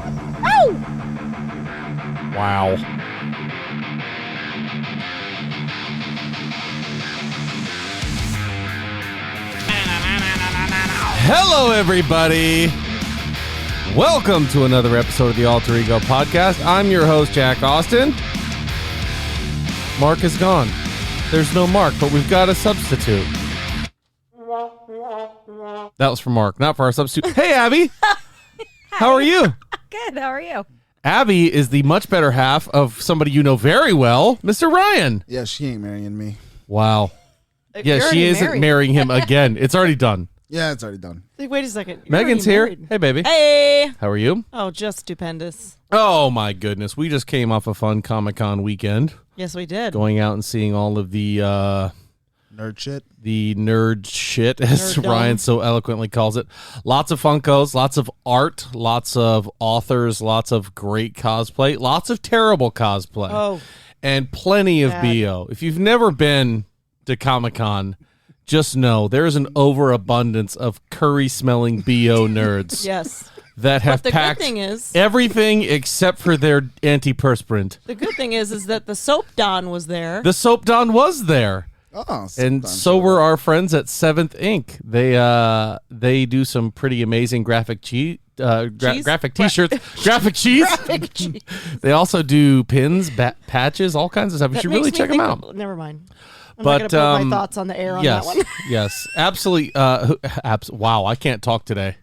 Oh! Wow. Hello, everybody. Welcome to another episode of the Alter Ego Podcast. I'm your host, Jack Austin. Mark is gone. There's no Mark, but we've got a substitute. That was for Mark, not for our substitute. Hey, Abby. How are you? Good. How are you? Abby is the much better half of somebody you know very well, Mr. Ryan. Yeah, she ain't marrying me. Wow. Yeah, she isn't marrying him again. It's already done. Yeah, it's already done. Wait a second. Megan's here. Hey, baby. Hey. How are you? Oh, just stupendous. Oh, my goodness. We just came off a fun Comic-Con weekend. Yes, we did. Going out and seeing all of the... nerd shit. The nerd shit, as Nerddom. Ryan so eloquently calls it. Lots of Funkos, lots of art, lots of authors, lots of great cosplay, lots of terrible cosplay. Oh. And plenty of Bad. BO. If you've never been to Comic-Con, just know there's an overabundance of curry-smelling BO nerds. Yes. That have But the packed good thing is, everything except for their antiperspirant. the good thing is that the soap don was there. The Soap Don was there. Oh, And so were our friends at 7th Inc. They do some pretty amazing graphic Cheese? graphic t-shirts, graphic cheese. Graphic cheese. They also do pins, patches, all kinds of stuff. You That should makes really me check them think out. of- Never mind. I'm But, not going to put my thoughts on the air on yes, that one. yes, absolutely. Wow, I can't talk today.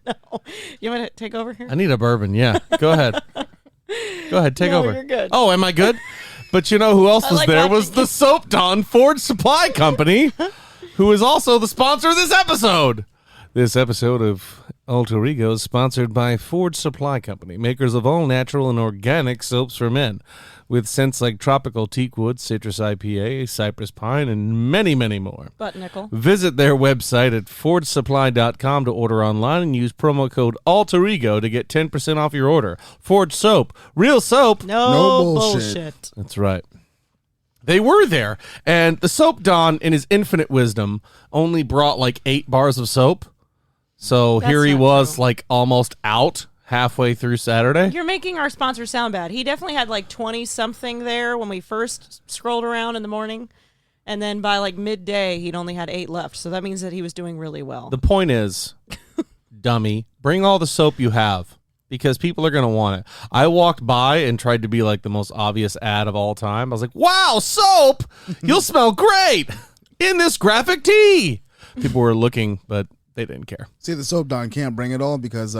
You want to take over here? I need a bourbon. Yeah, go ahead. Go ahead, take No, over. you're good. Oh, am I good? But you know who else was like there watching was the you. Soap Don Ford Supply Company, who is also the sponsor of this episode. This episode of Alter Ego is sponsored by Ford Supply Company, makers of all natural and organic soaps for men, with scents like tropical teakwood, citrus IPA, cypress pine, and many, many more. Butt nickel. Visit their website at fordsupply.com to order online and use promo code ALTEREGO to get 10% off your order. Ford Soap. Real soap. No bullshit. bullshit. That's right. They were there, and the Soap Don, in his infinite wisdom, only brought like 8 bars of soap. So That's here he not was, true. like almost out halfway through Saturday. You're making our sponsor sound bad. He definitely had like 20-something there when we first scrolled around in the morning. And then by like midday, he'd only had 8 left. So that means that he was doing really well. The point is, dummy, bring all the soap you have because people are going to want it. I walked by and tried to be like the most obvious ad of all time. I was like, wow, soap! You'll smell great in this graphic tee. People were looking, but they didn't care. See, the soap don can't bring it all because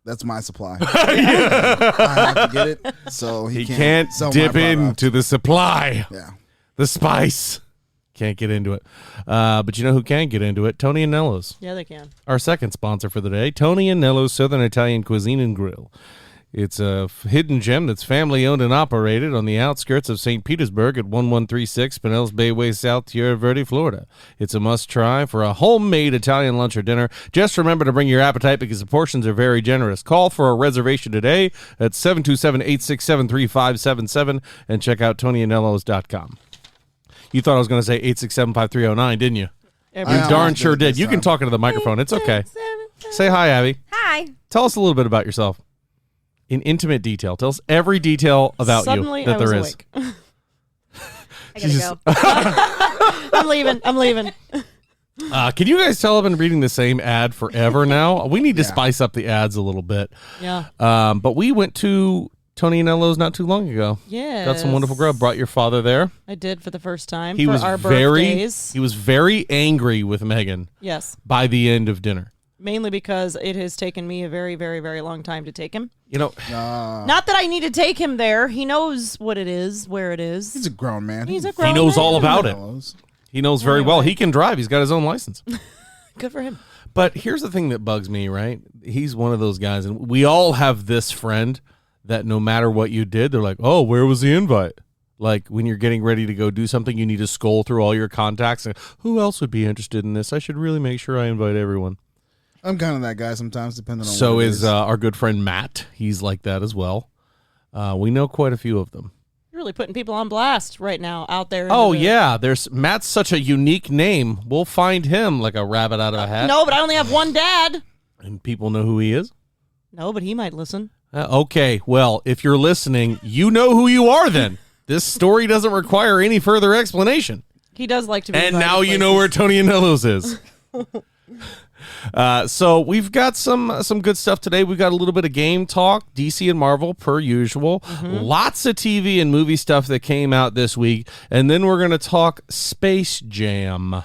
that's my supply. I have to get it, so he Can't sell my dip product. into the supply. Yeah. The spice. Can't get into it. But you know who can get into it? Tony and Nello's. Yeah, they can. Our second sponsor for the day, Tony and Nello's Southern Italian Cuisine and Grill. It's a hidden gem that's family-owned and operated on the outskirts of St. Petersburg at 1136 Pinellas Bay Way South, Tierra Verde, Florida. It's a must-try for a homemade Italian lunch or dinner. Just remember to bring your appetite because the portions are very generous. Call for a reservation today at 727-867-3577 and check out TonyandNellos.com. You thought I was going to say 867-5309, didn't you? You I darn almost sure did it did. this You can time. talk into the microphone. It's okay. Say hi, Abby. Hi. Tell us a little bit about yourself. In intimate detail. Tell us every detail about Suddenly, you that I was there is. awake. I gotta go. I'm leaving. Can you guys tell I've been reading the same ad forever now? We need to Yeah. spice up the ads a little bit. Yeah. But we went to Tony and Nello's not too long ago. Yeah. Got some wonderful grub. Brought your father there. I did for the first time He for was our very birthdays. he was very angry with Megan Yes. by the end of dinner. Mainly because it has taken me a very, very, very long time to take him. You know, Not that I need to take him there. He knows what it is, where it is. He's a grown man. He's a he grown knows man. all about it. Nello's. He knows very well. Anyway. He can drive. He's got his own license. Good for him. But here's the thing that bugs me, right? He's one of those guys, and we all have this friend that no matter what you did, they're like, oh, where was the invite? Like when you're getting ready to go do something, you need to scroll through all your contacts and who else would be interested in this? I should really make sure I invite everyone. I'm kind of that guy sometimes, depending on So what it is our good friend Matt. He's like that as well. We know quite a few of them. You're really putting people on blast right now out there. in Oh the- yeah, there's Matt's such a unique name. We'll find him like a rabbit out of a hat. No, but I only have one dad. And people know who he is. No, but he might listen. Okay, well, if you're listening, you know who you are then. This story doesn't require any further explanation. He does like to be And invited now you know where Tony Anellos is. So we've got some good stuff today. We've got a little bit of game talk, DC and Marvel, per usual. Lots of TV and movie stuff that came out this week. And then we're going to talk Space Jam,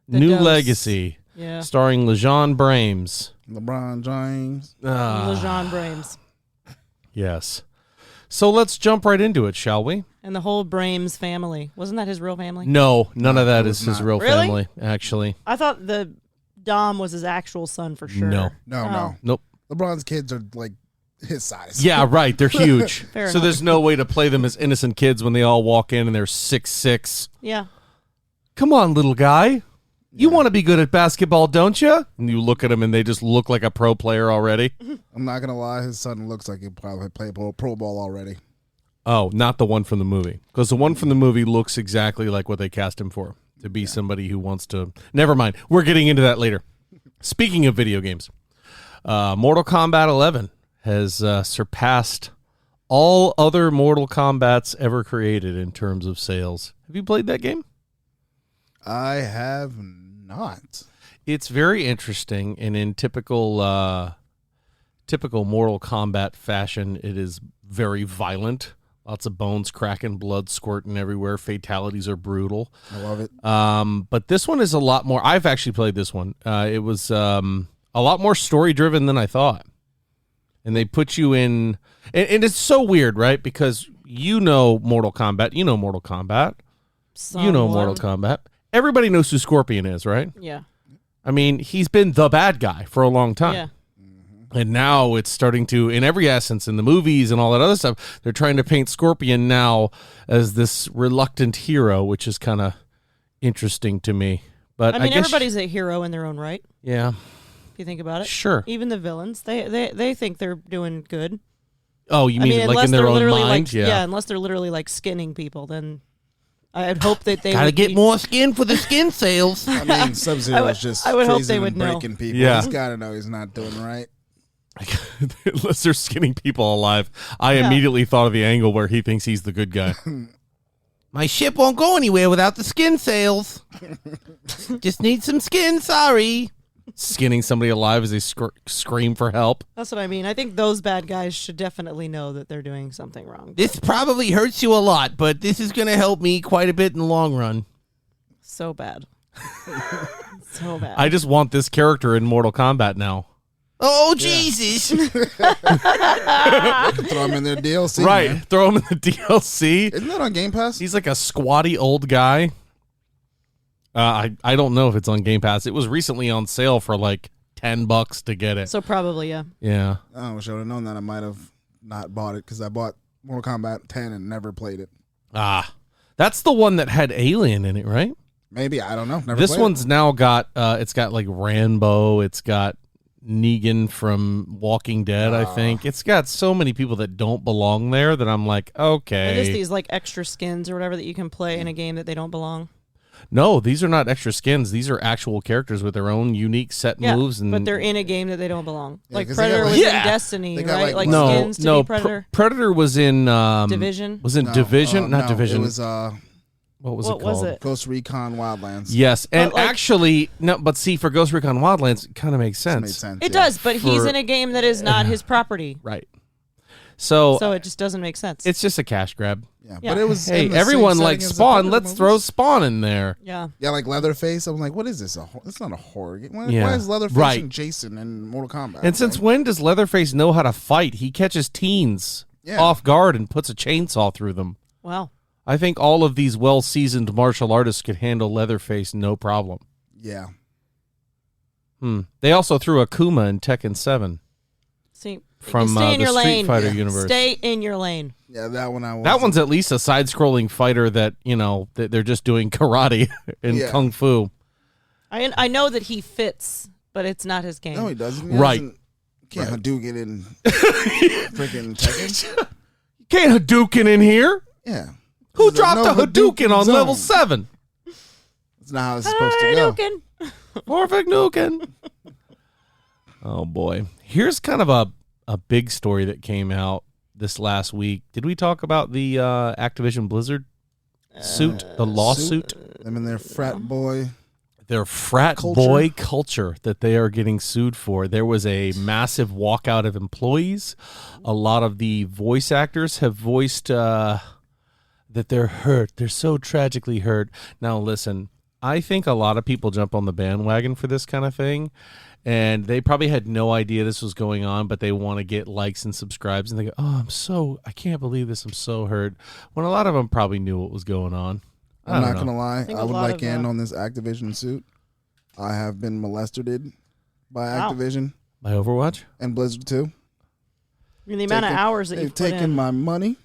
New Legacy, starring LeJean Brames. LeBron James. LeJean Brames. Yes. So let's jump right into it, shall we? And the whole Brames family. Wasn't that his real family? No, none of that is his real family, actually. I thought the Dom was his actual son for sure. No. Nope. LeBron's kids are like his size. Yeah, right. They're huge. Fair so enough. there's no way to play them as innocent kids when they all walk in and they're 6'6". Yeah. Come on, little guy. You want to be good at basketball, don't you? And you look at them and they just look like a pro player already. I'm not gonna lie, his son looks like he probably played pro ball already. Oh, not the one from the movie. Because the one from the movie looks exactly like what they cast him for. To be somebody who wants to... Never mind. We're getting into that later. Speaking of video games, Mortal Kombat 11 has surpassed all other Mortal Kombats ever created in terms of sales. Have you played that game? I have not. It's very interesting, and in typical Mortal Kombat fashion, it is very violent. Lots of bones cracking, blood squirting everywhere. Fatalities are brutal. I love it. But this one is a lot more. I've actually played this one. It was a lot more story driven than I thought. And they put you in, and it's so weird, right? Because you know Mortal Kombat. You know Mortal Kombat. You know Mortal Kombat. Everybody knows who Scorpion is, right? Yeah. I mean, he's been the bad guy for a long time. Yeah. And now it's starting to, in every essence, in the movies and all that other stuff, they're trying to paint Scorpion now as this reluctant hero, which is kind of interesting to me. But I mean, guess, everybody's a hero in their own right. Yeah. If you think about it. Sure. Even the villains, they think they're doing good. Oh, you mean like in their own mind? Like, yeah, unless they're literally like skinning people, then I'd hope that they gotta would get more skin for the skin sales. I mean, Sub-Zero is just I would hope crazy they would and know. breaking people. Yeah. He's gotta know he's not doing right. Unless they're skinning people alive. I immediately thought of the angle where he thinks he's the good guy. My ship won't go anywhere without the skin sales. Just need some skin, sorry. Skinning somebody alive as they scream for help. That's what I mean. I think those bad guys should definitely know that they're doing something wrong. This probably hurts you a lot, but this is going to help me quite a bit in the long run. So bad. So bad. I just want this character in Mortal Kombat now. Oh, Jesus. Throw him in their DLC. Right. Man. Throw him in the DLC. Isn't that on Game Pass? He's like a squatty old guy. I don't know if it's on Game Pass. It was recently on sale for like $10 to get it. So probably, yeah. Yeah. I wish I would have known that. I might have not bought it because I bought Mortal Kombat 10 and never played it. That's the one that had Alien in it, right? Maybe. I don't know. Never This played one's it. now got, it's got like Rambo. It's got Negan from Walking Dead, I think. It's got so many people that don't belong there that I'm like, okay. Are just these like extra skins or whatever that you can play in a game that they don't belong? No, these are not extra skins. These are actual characters with their own unique set moves. And but they're in a game that they don't belong. Yeah, like 'cause they got, Predator like- was Yeah. in Destiny, They got, right? Like like, skins to be Predator. Predator was in Division? Was in No, Division, not no, Division. It was what was What it called? was it? Ghost Recon Wildlands. Yes, and But, like- actually, no. But see, for Ghost Recon Wildlands, it kind of makes This made sense, sense. It yeah. does, but he's For- in a game that is not his property. right? So, So it just doesn't make sense. it's just a cash grab. Yeah, Yeah. but it was. Hey, in the same everyone setting likes as the Spawn. Predator Let's movies. throw Spawn in there. yeah. Yeah, like Leatherface. I'm like, what is this? It's not a horror game. Why Yeah. is Leatherface Right. and Jason in Mortal Kombat? And since when does Leatherface know how to fight? He catches teens off guard and puts a chainsaw through them. Wow. I think all of these well-seasoned martial artists could handle Leatherface no problem. Yeah. They also threw Akuma in Tekken 7 See, from stay in the your Street lane. Fighter universe. Stay in your lane. Yeah, that one I was. That one's at least a side-scrolling fighter that, you know, that they're just doing karate and Yeah. kung fu. I know that he fits, but it's not his game. No, he doesn't. He Right. doesn't- Can't Hadouken in freaking Tekken. Can't Hadouken in here? Yeah. Who There's dropped no a Hadouken on zone. level 7? That's not how it's supposed to go. Hadouken. Perfect Nuken. Oh, boy. Here's kind of a big story that came out this last week. Did we talk about the Activision Blizzard suit, the lawsuit? Them and their frat boy. Their frat boy culture that they are getting sued for. There was a massive walkout of employees. A lot of the voice actors have voiced that they're hurt. They're so tragically hurt. Now, listen, I think a lot of people jump on the bandwagon for this kind of thing, and they probably had no idea this was going on, but they want to get likes and subscribes, and they go, oh, I can't believe this. I'm so hurt. When a lot of them probably knew what was going on. I'm not going to lie. I would like in of on this Activision suit. I have been molested by Activision. By Overwatch? And Blizzard, too. I mean, the amount of hours that you've put in. They've taken my money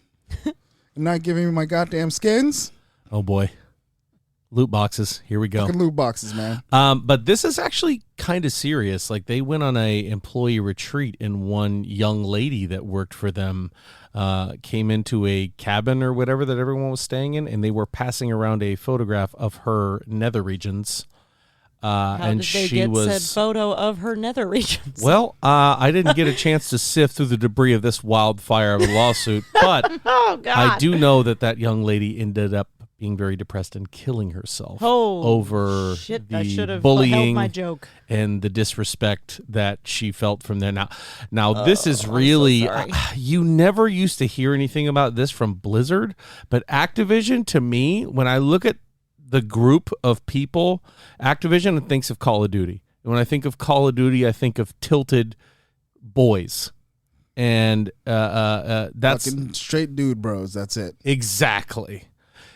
and not giving me my goddamn skins. Oh, boy. Loot boxes. Here we go. Fucking loot boxes, man. But this is actually kind of serious. Like, they went on a employee retreat, and one young lady that worked for them came into a cabin or whatever that everyone was staying in, and they were passing around a photograph of her nether regions. How and did they she get was said photo of her nether regions? Well, I didn't get a chance to sift through the debris of this wildfire of a lawsuit, but oh, God. I do know that young lady ended up being very depressed and killing herself over I should the have bullying my joke. and the disrespect that she felt from there. Now this is really, you never used to hear anything about this from Blizzard, but Activision, to me, when I look at the group of people, Activision thinks of Call of Duty. And when I think of Call of Duty, I think of tilted boys. And that's fucking straight dude bros. That's it. Exactly.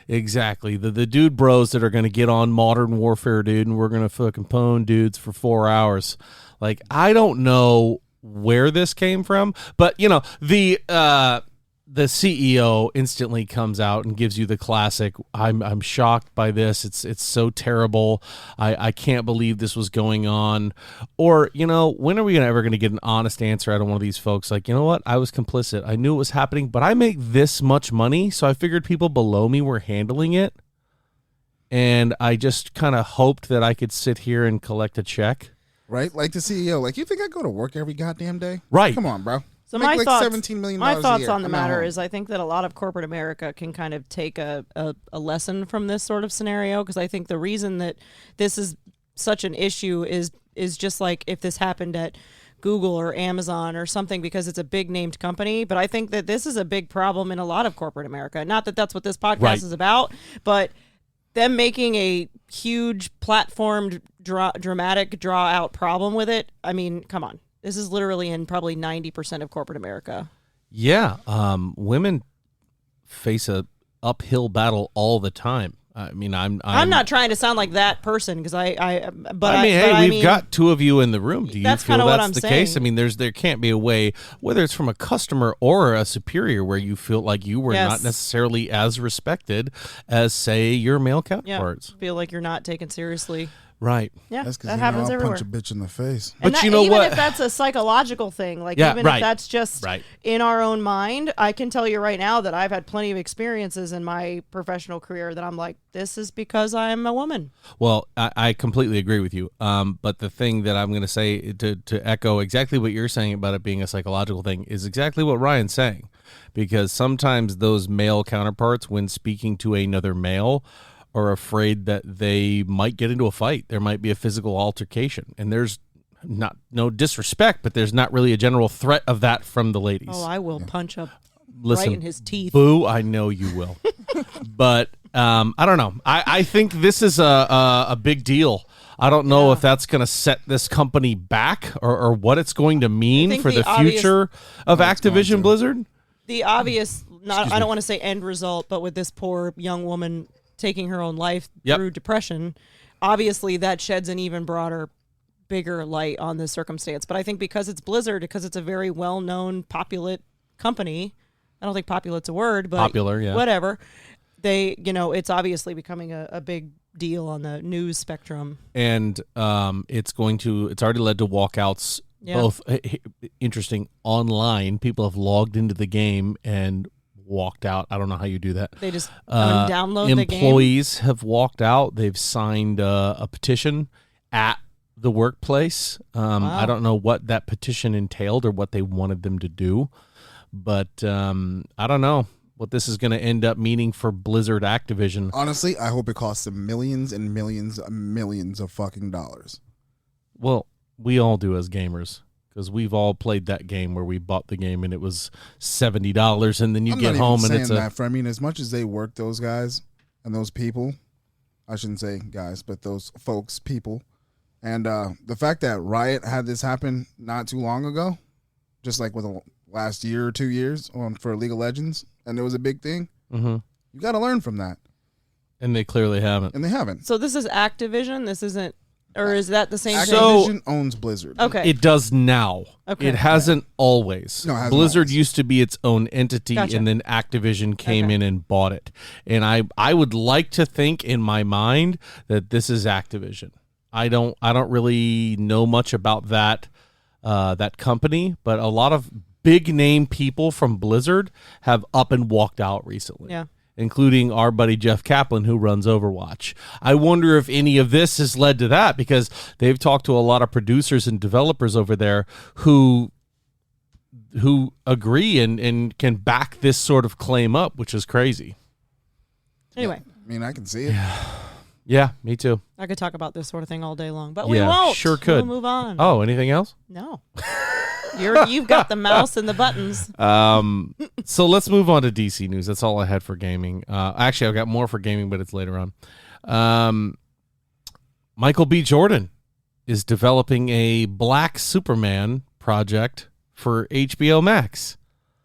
The dude bros that are going to get on Modern Warfare, dude, and we're going to fucking pwn dudes for 4 hours. Like, I don't know where this came from, but, the CEO instantly comes out and gives you the classic, I'm shocked by this. It's so terrible. I can't believe this was going on. Or, when are we ever going to get an honest answer out of one of these folks? Like, you know what? I was complicit. I knew it was happening, but I make this much money, so I figured people below me were handling it. And I just kind of hoped that I could sit here and collect a check. Right? Like the CEO. Like, you think I go to work every goddamn day? Right. Come on, bro. So my thoughts, $17 million my thoughts a year. on the matter is I think that a lot of corporate America can kind of take a lesson from this sort of scenario, because I think the reason that this is such an issue is just like if this happened at Google or Amazon or something, because it's a big named company. But I think that this is a big problem in a lot of corporate America. Not that that's what this podcast is about, but them making a huge platformed dramatic draw out problem with it. I mean, come on. This is literally in probably 90% of corporate America. Yeah. Women face a uphill battle all the time. I mean, I'm not trying to sound like that person, because we've got two of you in the room. Do you that's feel that's what I'm the saying. case? I mean, there can't be a way, whether it's from a customer or a superior, where you feel like you were not necessarily as respected as, say, your male counterparts. Feel like you're not taken seriously. Right. Yeah, that's that happens I'll everywhere. punch a bitch in the face. And but you know even what? if that's a psychological thing, like if that's just in our own mind, I can tell you right now that I've had plenty of experiences in my professional career that I'm like, this is because I'm a woman. Well, I completely agree with you. But the thing that I'm going to say to echo exactly what you're saying about it being a psychological thing is exactly what Ryan's saying, because sometimes those male counterparts, when speaking to another male, are afraid that they might get into a fight. There might be a physical altercation, and there's no disrespect, but there's not really a general threat of that from the ladies. Oh, I will punch up Listen, right in his teeth. Boo, I know you will. But I don't know. I think this is a big deal. I don't know if that's going to set this company back or what it's going to mean for the future of Activision Blizzard. The obvious, I don't want to say end result, but with this poor young woman taking her own life through depression, obviously that sheds an even bigger light on this circumstance. But I think because it's Blizzard, because it's a very well-known, populate company, I don't think populate's a word, but popular, whatever, it's obviously becoming a big deal on the news spectrum. And it's already led to walkouts, both interesting online. People have logged into the game and walked out. I don't know how you do that. They just download the game. Employees have walked out. They've signed a petition at the workplace. Wow. I don't know what that petition entailed or what they wanted them to do, but I don't know what this is going to end up meaning for Blizzard Activision. Honestly, I hope it costs them millions and millions and millions of fucking dollars. Well, we all do as gamers, because we've all played that game where we bought the game and it was $70, and then you get home and it's that, I mean, as much as they work, those guys and those people, I shouldn't say guys, but those folks, people, and the fact that Riot had this happen not too long ago, just like with the last year or 2 years for League of Legends, and it was a big thing. Mm-hmm. You got to learn from that, and they clearly haven't. and they haven't. So this is Activision. This isn't, or is that the same thing? Activision owns Blizzard. Okay. It does now. Okay. It hasn't always. No, it hasn't Blizzard always. used to be its own entity, Gotcha. and then Activision came Okay. in and bought it. And I would like to think in my mind that this is Activision. I don't really know much about that company, but a lot of big name people from Blizzard have up and walked out recently. Yeah. Including our buddy Jeff Kaplan, who runs Overwatch. I wonder if any of this has led to that, because they've talked to a lot of producers and developers over there who agree and can back this sort of claim up, which is crazy. Anyway, I mean, I can see it. Yeah, me too. I could talk about this sort of thing all day long, but we Yeah, won't. sure could. We'll move on. Oh, anything else? No. You've got the mouse and the buttons. So let's move on to DC news. That's all I had for gaming. Actually, I've got more for gaming, but it's later on. Michael B. Jordan is developing a Black Superman project for HBO Max.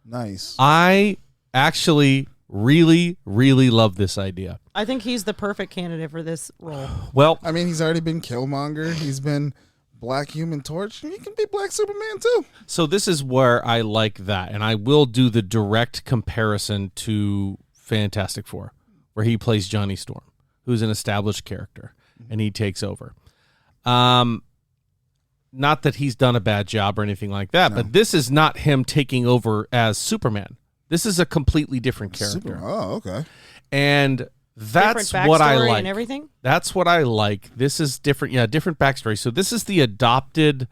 Nice. I actually really, really love this idea. I think he's the perfect candidate for this role. Well, I mean, he's already been Killmonger. He's been Black Human Torch. He can be Black Superman too. so this is where I like that, and I will do the direct comparison to Fantastic Four, where he plays Johnny Storm, who's an established character, and he takes over. Not that he's done a bad job or anything like that, but this is not him taking over as Superman. This is a completely different character. Oh, okay. And that's Different what I backstory like. and everything? That's what I like. This is different. Yeah, different backstory. So this is the adopted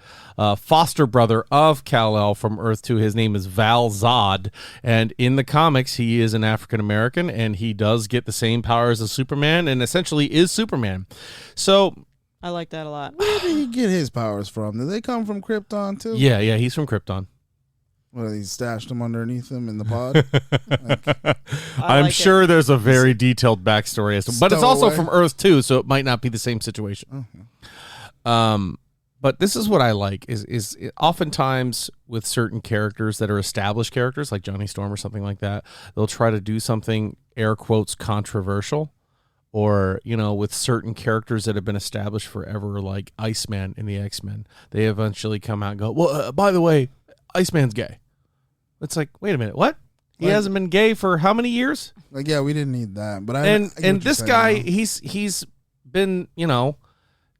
foster brother of Kal-El from Earth 2. His name is Val Zod. And in the comics, he is an African-American, and he does get the same powers as Superman and essentially is Superman. So, I like that a lot. Where did he get his powers from? Did they come from Krypton too? yeah, he's from Krypton. What, he stashed them underneath him in the pod? I'm like sure there's a very detailed backstory as to, but it's also Stowaway. from Earth 2, so it might not be the same situation. But this is what I like is oftentimes with certain characters that are established characters like Johnny Storm or something like that, they'll try to do something air quotes controversial, or with certain characters that have been established forever, like Iceman in the X-Men. They eventually come out and go, well, by the way, Iceman's gay. It's like, wait a minute, what? He Like- hasn't been gay for how many years? Like, yeah, we didn't need that. But I And get what you're this saying guy, now. he's been,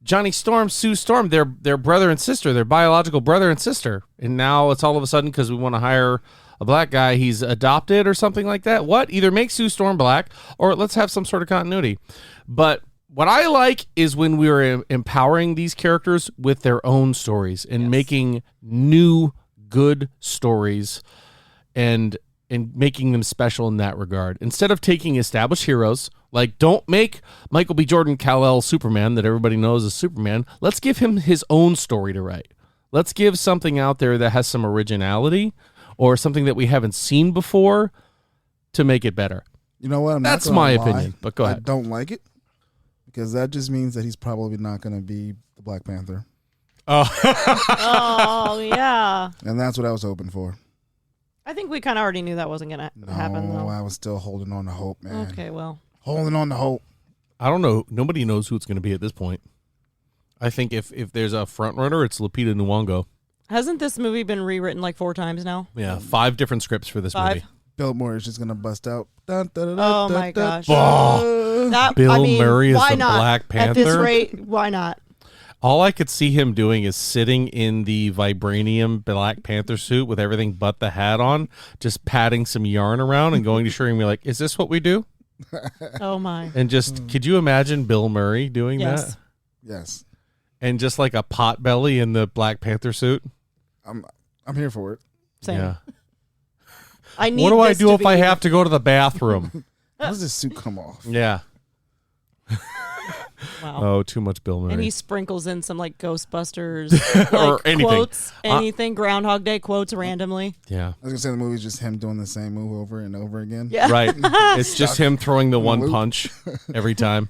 Johnny Storm, Sue Storm, they're brother and sister, their biological brother and sister. And now it's all of a sudden, because we want to hire a black guy, he's adopted or something like that. What? Either make Sue Storm black, or let's have some sort of continuity. But what I like is when we are empowering these characters with their own stories and making new good stories and making them special in that regard. Instead of taking established heroes, like, don't make Michael B. Jordan Kal-El Superman that everybody knows as Superman. Let's give him his own story to write. Let's give something out there that has some originality or something that we haven't seen before to make it better. You know what? That's my opinion, but go I ahead. don't like it because that just means that he's probably not going to be the Black Panther. Oh, yeah. And that's what I was hoping for. I think we kind of already knew that wasn't going to happen, No, though. I was still holding on to hope, man. Okay, well. Holding on to hope. I don't know. Nobody knows who it's going to be at this point. I think if there's a front runner, it's Lupita Nyong'o. Hasn't this movie been rewritten like 4 times now? Yeah, 5 different scripts for this 5? movie. Bill Moore is just going to bust out. Dun, dun, dun, Oh, dun, my dun, gosh. dun. That, Bill Murray is why the not? Black At this Panther? rate, why not? All I could see him doing is sitting in the vibranium Black Panther suit with everything but the hat on, just patting some yarn around and going to Shuri and be like, is this what we do? Oh, my. And just, could you imagine Bill Murray doing Yes. that? Yes. and just like a pot belly in the Black Panther suit. I'm here for it. Same. Yeah. I need What do I this do to if be- I have to go to the bathroom? How does this suit come off? Yeah. Wow. Oh, too much Bill Murray. And he sprinkles in some like Ghostbusters Or like, anything. quotes, anything, Groundhog Day quotes randomly. Yeah. I was gonna say the movie's just him doing the same move over and over again. Yeah. Right. It's just him throwing the one Loop. punch every time.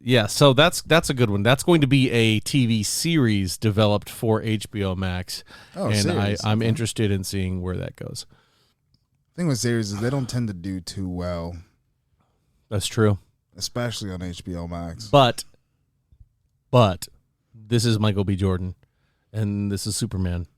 Yeah, so that's a good one. That's going to be a TV series developed for HBO Max. Oh, and series. I'm Okay. interested in seeing where that goes. The thing with series is they don't tend to do too well, That's true. especially on HBO Max. But this is Michael B. Jordan, and this is Superman.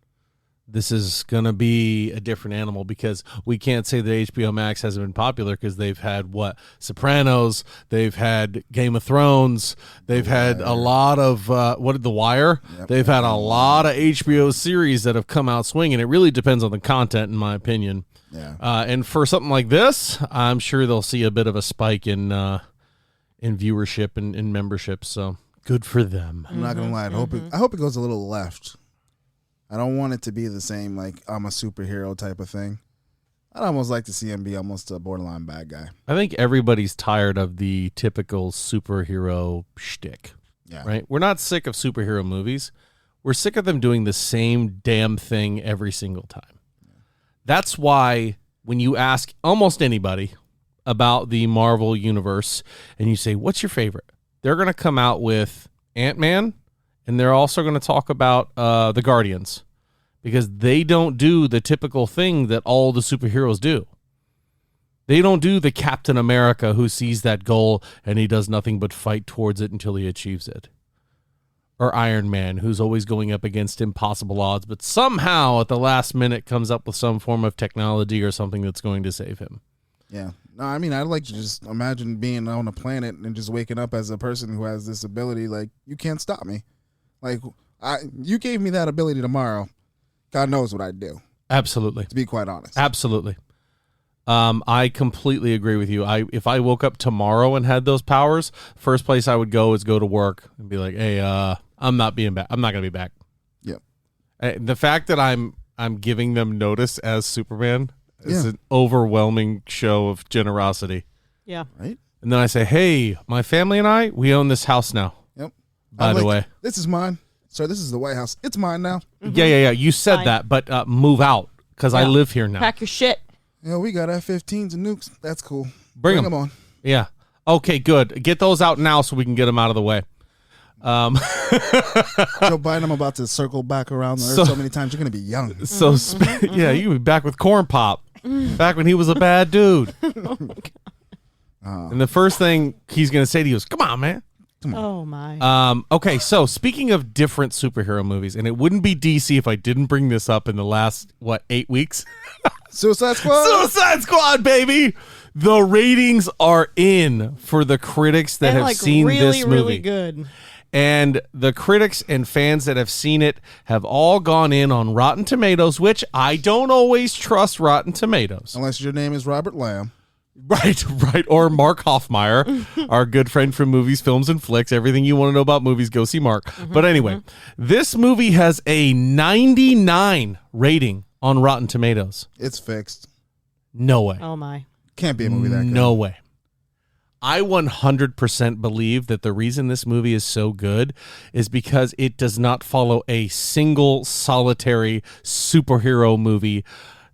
This is going to be a different animal because we can't say that HBO Max hasn't been popular because they've had, Sopranos, they've had Game of Thrones, they've had a lot of, The Wire? Yep. They've had a lot of HBO series that have come out swinging. It really depends on the content, in my opinion. Yeah. And for something like this, I'm sure they'll see a bit of a spike in viewership and in membership, so good for them. I'm not gonna lie. I hope it goes a little left. I don't want it to be the same like I'm a superhero type of thing. I'd almost like to see him be almost a borderline bad guy. I think everybody's tired of the typical superhero shtick, Yeah. right? We're not sick of superhero movies. We're sick of them doing the same damn thing every single time. That's why when you ask almost anybody about the Marvel universe and you say, what's your favorite? They're going to come out with Ant-Man, and they're also going to talk about the Guardians because they don't do the typical thing that all the superheroes do. They don't do the Captain America who sees that goal and he does nothing but fight towards it until he achieves it. Or Iron Man, who's always going up against impossible odds, but somehow at the last minute comes up with some form of technology or something that's going to save him. Yeah. No, I mean, I'd like to just imagine being on a planet and just waking up as a person who has this ability. Like, you can't stop me. Like, you gave me that ability tomorrow. God knows what I'd do, Absolutely. to be quite honest. Absolutely. I completely agree with you. If I woke up tomorrow and had those powers, first place I would go is go to work and be like, hey, I'm not being back. I'm not going to be back. Yep. The fact that I'm giving them notice as Superman is Yeah. an overwhelming show of generosity. Yeah. Right? And then I say, hey, my family and I, we own this house now. Yep. By I'm the like, way. this is mine. Sir, this is the White House. It's mine now. Yeah. You said Fine. that, but move out because I Yeah. live here now. Pack your shit. Yeah, we got F-15s and nukes. That's cool. Bring 'em. them on. Yeah. Okay, good. Get those out now so we can get them out of the way. Joe Biden, I'm about to circle back around the earth so many times. You're going to be young. So, yeah, you can be back with Corn Pop. Back when he was a bad dude. And the first thing he's going to say to you is, come on, man. Oh my. Okay, so speaking of different superhero movies, and it wouldn't be DC if I didn't bring this up in the last, 8 weeks? Suicide Squad. Suicide Squad, baby! The ratings are in for the critics that and have like seen really, this movie. really good. And the critics and fans that have seen it have all gone in on Rotten Tomatoes, which I don't always trust Rotten Tomatoes. Unless your name is Robert Lamb. Right. Or Mark Hoffmeyer, our good friend from Movies, Films, and Flicks. Everything you want to know about movies, go see Mark. But anyway, this movie has a 99 rating on Rotten Tomatoes. It's fixed. No way. Oh my. Can't be a movie that good. No way. I 100% believe that the reason this movie is so good is because it does not follow a single solitary superhero movie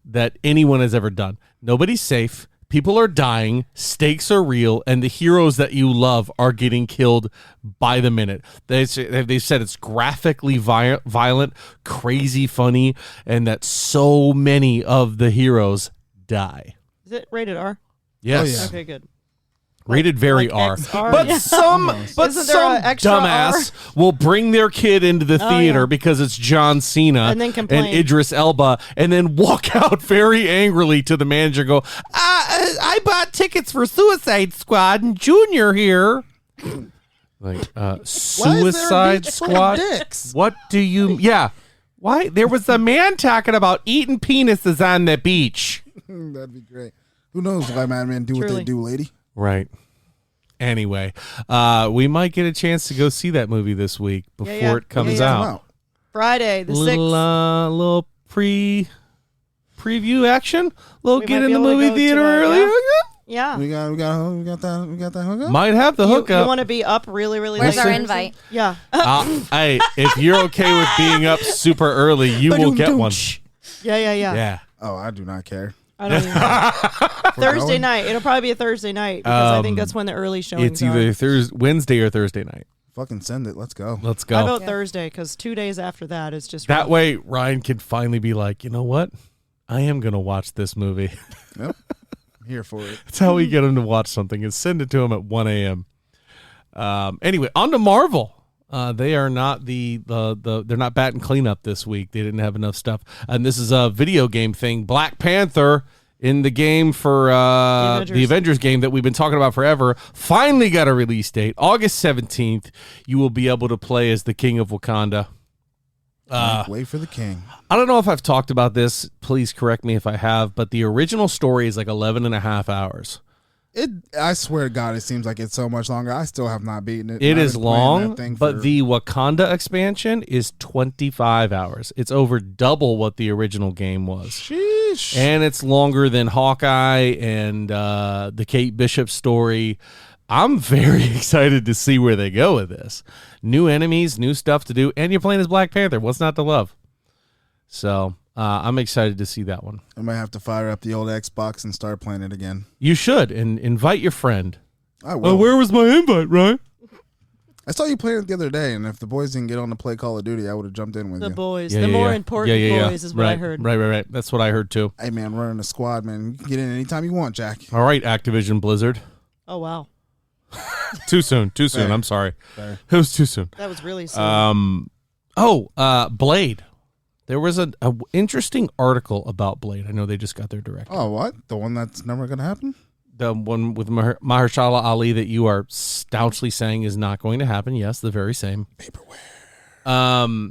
that anyone has ever done. Nobody's safe. People are dying. Stakes are real. And the heroes that you love are getting killed by the minute. They've said it's graphically violent, crazy funny, and that so many of the heroes die. Is it rated R? Yes. Oh, yeah. Okay, good. Rated very like R. XR? But Yeah. some Isn't there a extra dumbass will bring their kid into the theater yeah. because it's John Cena And then complain. Idris Elba and then walk out very angrily to the manager and go, I bought tickets for Suicide Squad and Junior here. Like, Suicide Squad? Dicks? What do you... Yeah. Why? There was a man talking about eating penises on the beach. That'd be great. Who knows why madmen do what Truly. they do, lady? Right. Anyway, we might get a chance to go see that movie this week before it comes Yeah. out. Friday the 6th. Little preview action. Little We get might in be the able to movie go theater to, early. Yeah. We got that hookup. Might have the You hookup. want to be up really, really Where's late? our invite? Yeah. Hey, if you're okay with being up super early, you will get one. Yeah. Yeah. Oh, I do not care. I don't even know. Thursday going? night. It'll probably be a Thursday night because I think that's when the early showings It's either Wednesday or Thursday night. Fucking send it. Let's go. Let's I go. vote Thursday because 2 days after that is just That rough. way, Ryan can finally be like, you know what? I am going to watch this movie. Yep. I'm here for it. That's how we get him to watch something, is send it to him at 1 a.m. Anyway, on to Marvel. They are not they're not batting cleanup this week. They didn't have enough stuff. And this is a video game thing. Black Panther in the game for the Avengers game that we've been talking about forever finally got a release date. August 17th. You will be able to play as the King of Wakanda. Wait for the king. I don't know if I've talked about this. Please correct me if I have, but the original story is like 11 and a half hours. I swear to God, it seems like it's so much longer. I still have not beaten it. It I've is been playing long, that thing but for- the Wakanda expansion is 25 hours. It's over double what the original game was. Sheesh. And it's longer than Hawkeye and the Kate Bishop story. I'm very excited to see where they go with this. New enemies, new stuff to do, and you're playing as Black Panther. What's not to love? So I'm excited to see that one. I might have to fire up the old Xbox and start playing it again. You should, and invite your friend. I will. Where was my invite, Ryan? I saw you playing it the other day, and if the boys didn't get on to play Call of Duty, I would have jumped in with The you. boys. The more important boys is what I heard. Right. That's what I heard too. Hey, man, running a squad, man. You can get in anytime you want, Jack. All right, Activision Blizzard. Oh, wow. Too soon. Fair. I'm sorry. Fair. It was too soon. That was really soon. Blade. There was an interesting article about Blade. I know they just got their director. Oh, what? The one that's never going to happen? The one with Mahershala Ali that you are staunchly saying is not going to happen. Yes, the very same. Vaporware.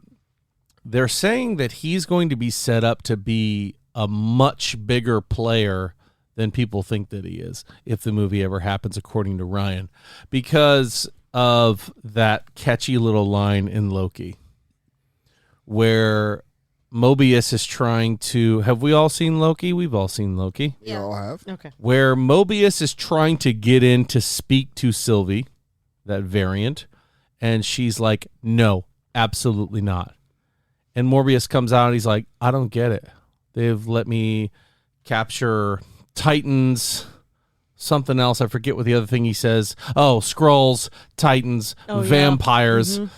They're saying that he's going to be set up to be a much bigger player than people think that he is if the movie ever happens, according to Ryan, because of that catchy little line in Loki where Mobius is trying to... Have we all seen Loki? We've all seen Loki. You all have? Okay. Where Mobius is trying to get in to speak to Sylvie, that variant, and she's like, no, absolutely not. And Morbius comes out and he's like, I don't get it. They've let me capture Titans, something else. I forget what the other thing he says. Oh, Skrulls, Titans, vampires. Yeah. Mm-hmm.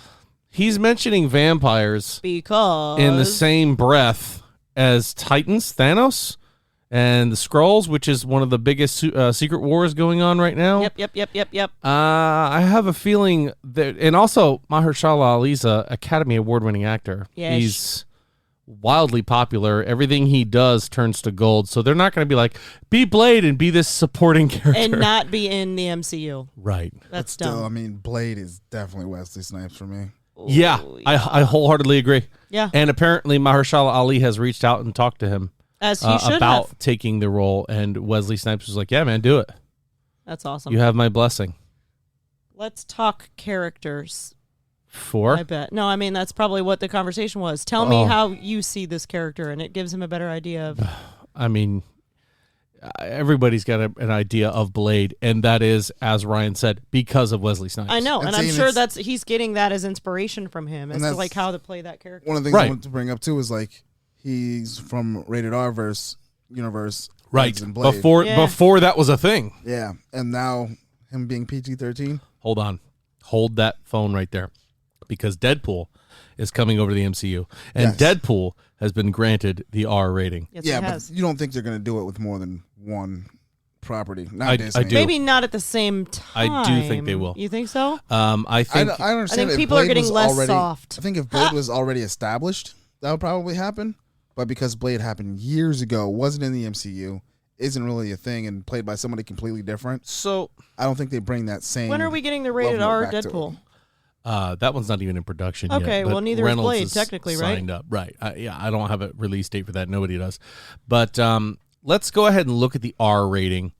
He's mentioning vampires Because in the same breath as Titans, Thanos, and the Skrulls, which is one of the biggest secret wars going on right now. Yep. I have a feeling that, and also Mahershala Ali's a Academy Award-winning actor. Yes. He's wildly popular. Everything he does turns to gold. So they're not going to be like, be Blade and be this supporting character. And not be in the MCU. Right. That's Still, dumb. I mean, Blade is definitely Wesley Snipes for me. Yeah, I wholeheartedly agree. Yeah. And apparently Mahershala Ali has reached out and talked to him As he should about have. taking the role, and Wesley Snipes was like, yeah, man, do it. That's awesome. You have my blessing. Let's talk characters. For? I bet. No, I mean, that's probably what the conversation was. Tell me how you see this character, and it gives him a better idea of... I mean, everybody's got an idea of Blade, and that is, as Ryan said, because of Wesley Snipes. I know, and I'm seeing sure it's- he's getting that as inspiration from him as to that's- like how to play that character. One of the things Right. I wanted to bring up, too, is like he's from Rated R universe. Right. And Blade. Before that was a thing. Yeah, and now him being PG-13. Hold on. Hold that phone right there. Because Deadpool is coming over to the MCU, and Yes. Deadpool has been granted the R rating. Yes, Yeah, he but has. you don't think they're going to do it with more than one property? Not I Disney. do. Maybe not at the same time. I do think they will. You think so? I I think understand. I think if people are Blade getting was less already, soft. I think if Blade was already established, that would probably happen. But because Blade happened years ago, wasn't in the MCU, isn't really a thing, and played by somebody completely different, so. I don't think they bring that same. When are we getting the rated level R back to it. Deadpool? That one's not even in production yet. Okay, but well, neither is Reynolds Blade, technically, right? signed up. Right. Yeah, I don't have a release date for that. Nobody does. But let's go ahead and look at the R rating.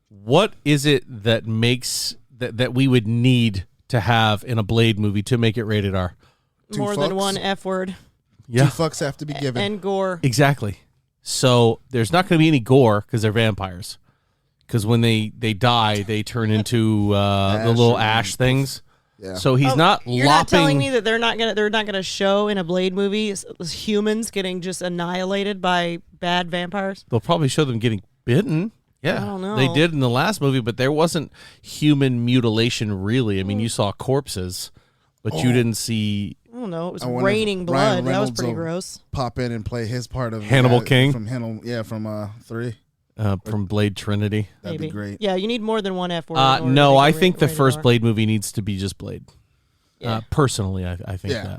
What is it that that we would need to have in a Blade movie to make it rated R. More than one F word. Yeah. 2 fucks have to be given. And gore. Exactly. So there's not going to be any gore because they're vampires. Because when they die, they turn into the little ash things. Yeah. So he's not You're not telling me that they're not gonna show in a Blade movie humans getting just annihilated by bad vampires? They'll probably show them getting bitten. Yeah, I don't know. They did in the last movie, but there wasn't human mutilation really. I mean, you saw corpses, but you didn't see. I don't know. It was I wonder if raining Ryan blood. That was Reynolds pretty will gross. Pop in and play his part of Hannibal King? from from 3. From Blade Trinity. That'd Maybe. be great. Yeah, you need more than one F word. in order No, to I make it think the rated first R. Blade movie needs to be just Blade. Yeah. Personally, I think Yeah.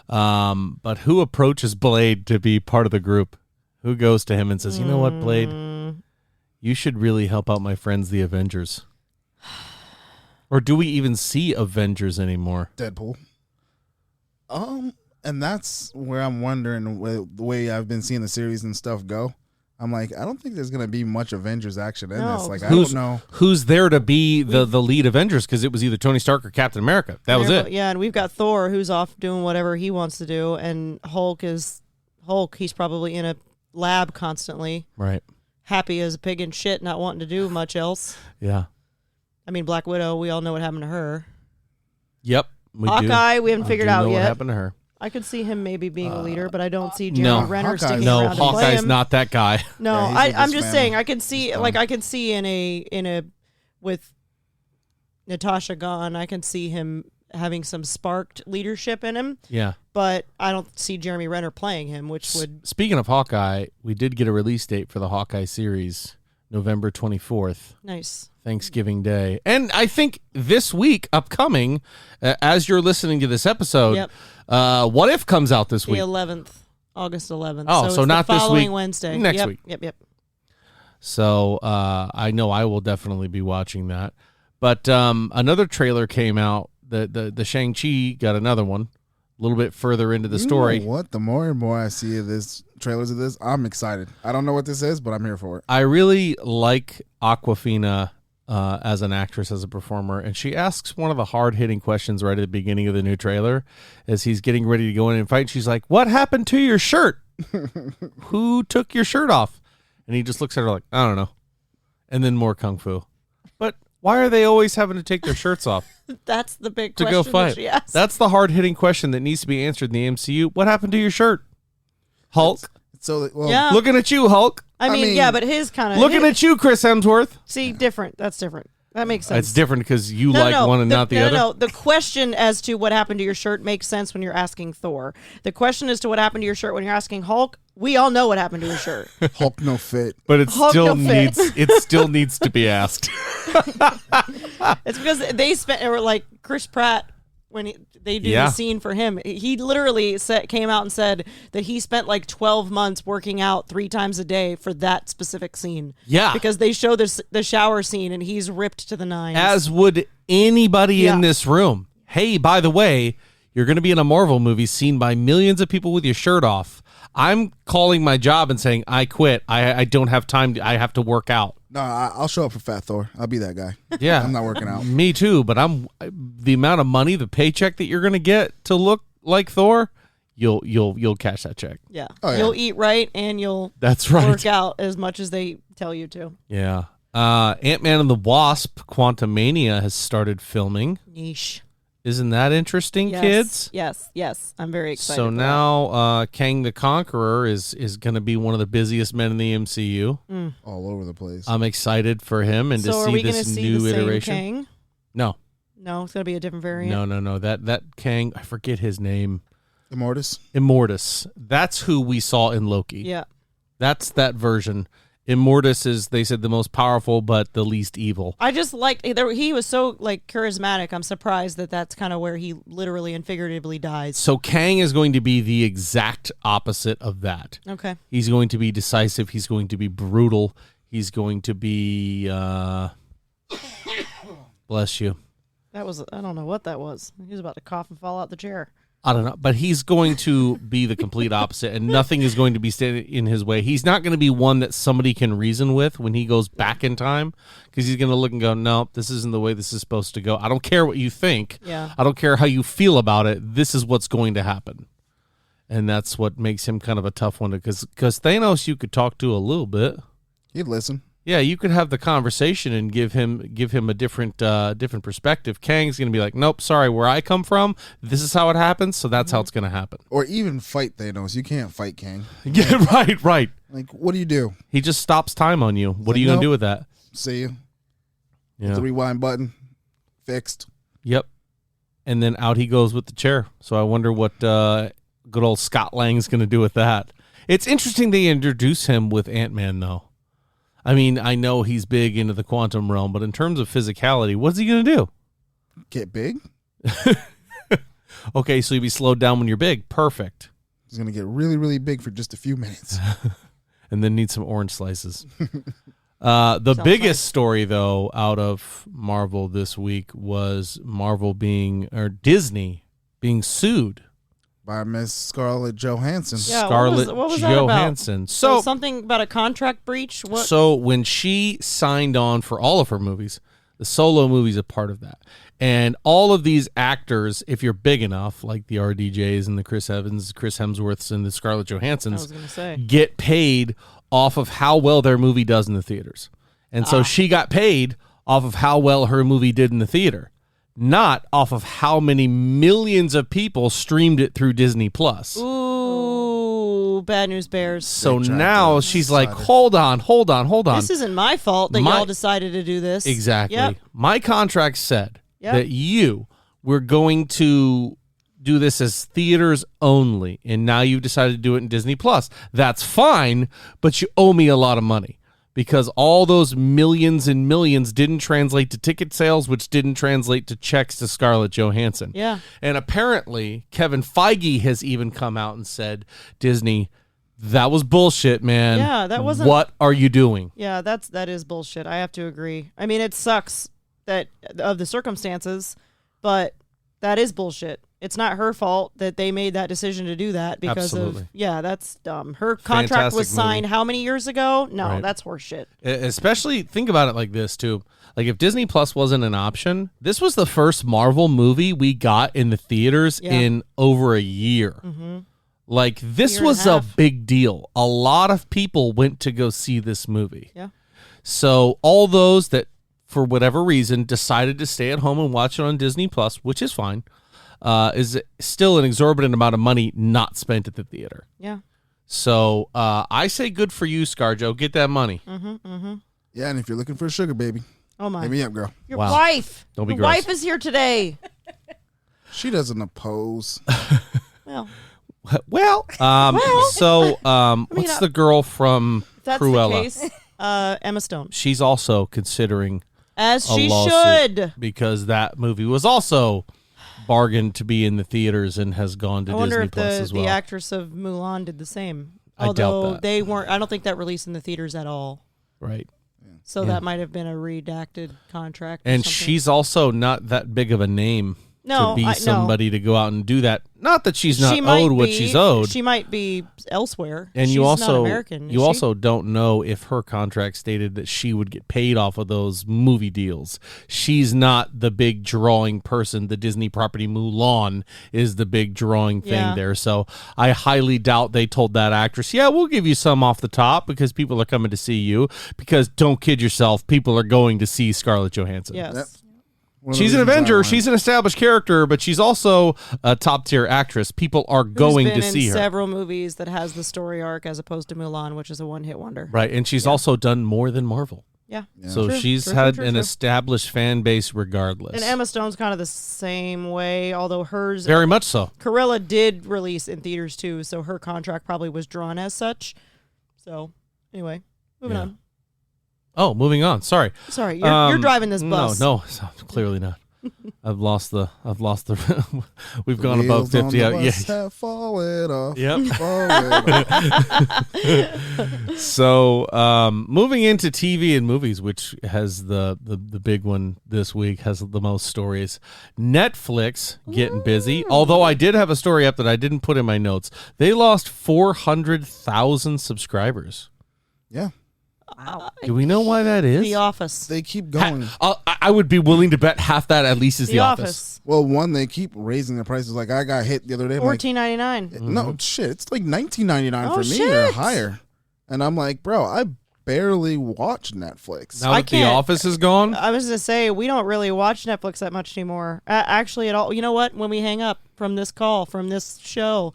that. But who approaches Blade to be part of the group? Who goes to him and says, "You know what, Blade? You should really help out my friends, the Avengers." Or do we even see Avengers anymore? Deadpool. And that's where I'm wondering the way I've been seeing the series and stuff go. I'm like, I don't think there's gonna be much Avengers action in this. Like, I don't know who's there to be the lead Avengers, because it was either Tony Stark or Captain America. That was it. Yeah, and we've got Thor who's off doing whatever he wants to do, and Hulk. He's probably in a lab constantly, Right. happy as a pig in shit, not wanting to do much else. Yeah. I mean, Black Widow, we all know what happened to her. Yep. We Hawkeye, we haven't figured out know what yet. happened to her. I could see him maybe being a leader, but I don't see Jeremy Renner Hawkeye's- sticking No, around to play Hawkeye's him. not that guy. No, Yeah, he's with I'm his just family. saying. I could see, He's like, gone. I could see in a with Natasha gone, I can see him having some sparked leadership in him. Yeah. But I don't see Jeremy Renner playing him, which would. Speaking of Hawkeye, we did get a release date for the Hawkeye series, November 24th. Nice. Thanksgiving Day. And I think this week, upcoming, as you're listening to this episode, Yep. What If comes out this The week. 11th, August 11th. Oh, so so it's not the this following week, Wednesday. next Yep, week. Yep. So I know I will definitely be watching that. But another trailer came out. The Shang-Chi got another one a little bit further into the story. You know what? The more and more I see of this trailers of this, I'm excited. I don't know what this is, but I'm here for it. I really like Awkwafina as an actress, as a performer, and she asks one of the hard-hitting questions right at the beginning of the new trailer as he's getting ready to go in and fight. She's like, "What happened to your shirt? Who took your shirt off?" And he just looks at her like, "I don't know." And then more kung fu. But why are they always having to take their shirts off That's the big to question go fight? that she asked. That's the hard-hitting question that needs to be answered in the MCU. What happened to your shirt? Hulk. So, well, Yeah. Looking at you, Hulk. I mean, yeah, but his kind of Looking at you, Chris Hemsworth. see different. That's different. That makes sense. It's different because you like one and not the other. No, the question as to what happened to your shirt makes sense when you're asking Thor. The question as to what happened to your shirt when you're asking Hulk, we all know what happened to his shirt. Hulk no fit. But it Hulk still no fit. needs to be asked. It's because they spent, or like Chris Pratt, when they do Yeah. the scene for him, he literally came out and said that he spent like 12 months working out 3 times a day for that specific scene. Yeah. Because they show the shower scene and he's ripped to the nines. As would anybody Yeah. in this room. Hey, by the way, you're going to be in a Marvel movie seen by millions of people with your shirt off. I'm calling my job and saying, I quit. I don't have time. I have to work out. No, I'll show up for Fat Thor. I'll be that guy. Yeah. I'm not working out. Me too, but the amount of money, the paycheck that you're going to get to look like Thor, you'll cash that check. Yeah. Oh, yeah. You'll eat right and you'll That's right. work out as much as they tell you to. Yeah. Ant-Man and the Wasp, Quantumania has started filming. Niche. Isn't that interesting, Yes. kids? Yes. I'm very excited. So for now Kang the Conqueror is going to be one of the busiest men in the MCU. All over the place. I'm excited for him and that. So to are we see going to this see new the same iteration. Kang? No. No, it's going to be a different variant. No. That Kang, I forget his name. Immortus. Immortus. That's who we saw in Loki. Yeah. That's that version. Immortus is, they said, the most powerful but the least evil. I just liked he was so like charismatic. I'm surprised that that's kind of where he literally and figuratively dies. So Kang is going to be the exact opposite of that. Okay. He's going to be decisive. He's going to be brutal. He's going to be, bless you. That was, I don't know what that was. He was about to cough and fall out the chair. I don't know, but he's going to be the complete opposite, and nothing is going to be standing in his way. He's not going to be one that somebody can reason with when he goes back in time, because he's going to look and go, no, this isn't the way this is supposed to go. I don't care what you think. Yeah. I don't care how you feel about it. This is what's going to happen. And that's what makes him kind of a tough one, because Thanos you could talk to a little bit. He'd listen. Yeah, you could have the conversation and give him a different perspective. Kang's going to be like, nope, sorry, where I come from, this is how it happens, so that's how it's going to happen. Or even fight Thanos. You can't fight Kang. Yeah, right. Like, what do you do? He just stops time on you. What are you going to do with that? See you. Yeah. The rewind button. Fixed. Yep. And then out he goes with the chair. So I wonder what good old Scott Lang's going to do with that. It's interesting they introduce him with Ant-Man, though. I mean, I know he's big into the quantum realm, but in terms of physicality, what's he going to do? Get big? Okay, so you'll be slowed down when you're big. Perfect. He's going to get really, really big for just a few minutes. And then need some orange slices. The biggest story, though, out of Marvel this week was Disney being sued. By Miss Scarlett Johansson. Yeah, Scarlett what was that about? Johansson. So something about a contract breach? What? So when she signed on for all of her movies, the solo movie's a part of that. And all of these actors, if you're big enough, like the RDJs and the Chris Evans, Chris Hemsworths, and the Scarlett Johanssons, get paid off of how well their movie does in the theaters. And so she got paid off of how well her movie did in the theater, not off of how many millions of people streamed it through Disney Plus. Ooh, bad news bears. So now she's like, hold on. This isn't my fault that y'all decided to do this. Exactly. Yep. My contract said that you were going to do this as theaters only, and now you've decided to do it in Disney Plus. That's fine, but you owe me a lot of money. Because all those millions and millions didn't translate to ticket sales, which didn't translate to checks to Scarlett Johansson. Yeah. And apparently, Kevin Feige has even come out and said, Disney, that was bullshit, man. Yeah, that wasn't... What are you doing? Yeah, that is bullshit. I have to agree. I mean, it sucks that of the circumstances, but that is bullshit. It's not her fault that they made that decision to do that because that's dumb. Her contract was signed how many years ago? No, that's horseshit. Especially think about it like this too. Like if Disney Plus wasn't an option, this was the first Marvel movie we got in the theaters in over a year. Mm-hmm. Like this was a big deal. A lot of people went to go see this movie. Yeah. So all those that for whatever reason decided to stay at home and watch it on Disney Plus, which is fine. Is still an exorbitant amount of money not spent at the theater. Yeah. So I say good for you, ScarJo. Get that money. Mm-hmm, mm-hmm. Yeah, and if you're looking for a sugar baby, hit me up, girl. Your wife. Don't be Your gross. wife is here today. She doesn't oppose. So what's the girl from Cruella? That's the case. Emma Stone. She's also considering as she lawsuit should, because that movie was also bargained to be in the theaters and has gone to Disney Plus as well. The actress of Mulan did the same. I doubt that. They weren't. I don't think that released in the theaters at all. Right. So that might have been a redacted contract. And she's also not that big of a name to be somebody to go out and do that. Not that she's not owed what she's owed. She might be elsewhere. And she's not American. You also don't know if her contract stated that she would get paid off of those movie deals. She's not the big drawing person. The Disney property Mulan is the big drawing thing there. So I highly doubt they told that actress, yeah, we'll give you some off the top because people are coming to see you. Because don't kid yourself, people are going to see Scarlett Johansson. Yes. Yep. She's an Avenger. She's an established character, but she's also a top-tier actress. People are going to see her. Several movies that has the story arc as opposed to Mulan, which is a one-hit wonder. Right, and she's also done more than Marvel. Yeah. So she's had an established fan base regardless. And Emma Stone's kind of the same way, although hers... Very much so. Cruella did release in theaters too, so her contract probably was drawn as such. So, anyway, moving on. Oh, moving on. Sorry. You're driving this bus. No, clearly not. I've lost the. We've gone above 50 out. Yeah. Have fallen off. Yep. Fallen off. So, moving into TV and movies, which has the big one this week, has the most stories. Netflix getting busy. Although I did have a story up that I didn't put in my notes. They lost 400,000 subscribers. Yeah. Wow. Do we know why that is? The Office. They keep going. I would be willing to bet half that at least is The Office. Well, one, they keep raising the prices. Like, I got hit the other day. I'm like, $14.99. no, shit. It's like $19.99 Oh, for me or shit. higher. And I'm like, bro, I barely watch Netflix. Now that The Office is gone? I was going to say, we don't really watch Netflix that much anymore. Actually, at all. You know what? When we hang up from this call, from this show,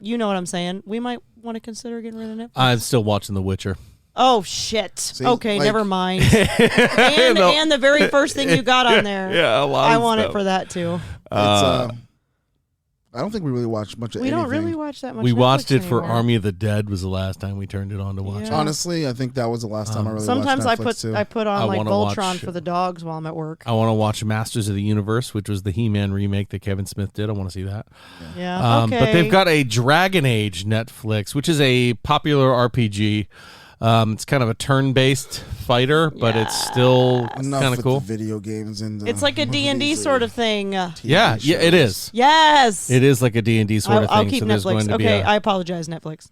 you know what I'm saying. We might want to consider getting rid of Netflix. I'm still watching The Witcher. Oh, shit. See, okay, like- never mind. And the very first thing you got on there. Yeah, a lot I of want stuff. it for that, too. I don't think we really watch much of We anything. don't really watch that much We Netflix watched it for anymore. Army of the Dead was the last time we turned it on to watch Yeah. it. Honestly, I think that was the last time I really Sometimes watched I Netflix put too. I put I on like wanna Voltron watch- for the dogs while I'm at work. I want to watch Masters of the Universe, which was the He-Man remake that Kevin Smith did. I want to see that. Yeah. Okay. But they've got a Dragon Age Netflix, which is a popular RPG. It's kind of a turn-based fighter, but it's still Enough kind with of cool. the video games and the It's like a D&D movies sort or of thing. Yeah, TV it is. Yes. It is like a D&D sort of thing. I'll keep so there's going Netflix. to be Okay, a, I apologize, Netflix.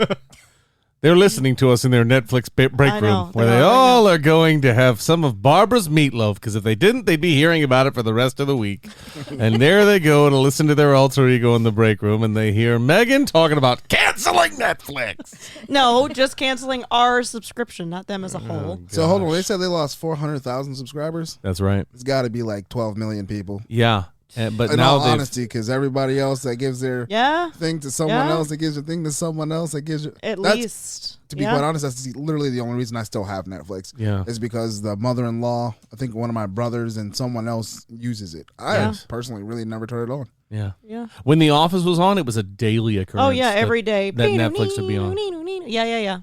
they're listening to us in their Netflix break I room know, where they're they all right all are going to have some of Barbara's meatloaf, because if they didn't, they'd be hearing about it for the rest of the week. And there they go to listen to their alter ego in the break room, and they hear Megan talking about canceling Netflix. No, just canceling our subscription, not them as a whole. So hold on, they said they lost 400,000 subscribers. That's right. It's got to be like 12 million people. Yeah. But In now all they've honesty, because everybody else that gives their Yeah, thing to someone Yeah. else, that gives your thing to someone else, that gives you at that's- least. To be yeah. quite honest, that's literally the only reason I still have Netflix. Yeah. Is because the mother-in-law, I think one of my brothers and someone else uses it. I Yeah. personally really never turn it on. Yeah. Yeah. When The Office was on, it was a daily occurrence. Oh, yeah, that- every day. that Netflix would be on. Yeah.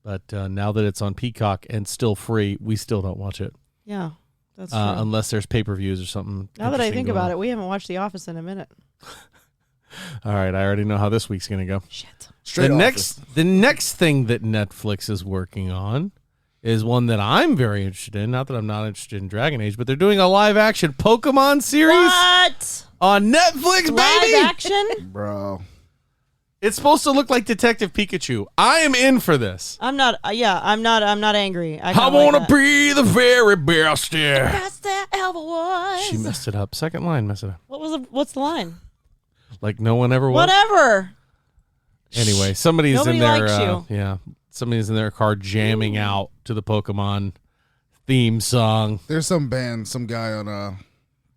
But now that it's on Peacock and still free, we still don't watch it. Yeah, that's true. Unless there's pay-per-views or something. Now that I think about it. it, we haven't watched The Office in a minute. All right, I already know how this week's going to go. Shit. Straight the Office. next thing that Netflix is working on is one that I'm very interested in. Not that I'm not interested in Dragon Age, but they're doing a live-action Pokemon series What? on Netflix, baby. Live action? Bro. It's supposed to look like Detective Pikachu. I am in for this. I'm not. I'm not angry. I I want to be the very best. Best there ever was. She messed it up. Second line messed it up. What's the line? Like no one ever was. Whatever. Anyway, somebody's Nobody in their likes you. yeah, somebody's in their car jamming out to the Pokemon theme song. There's some band, some guy on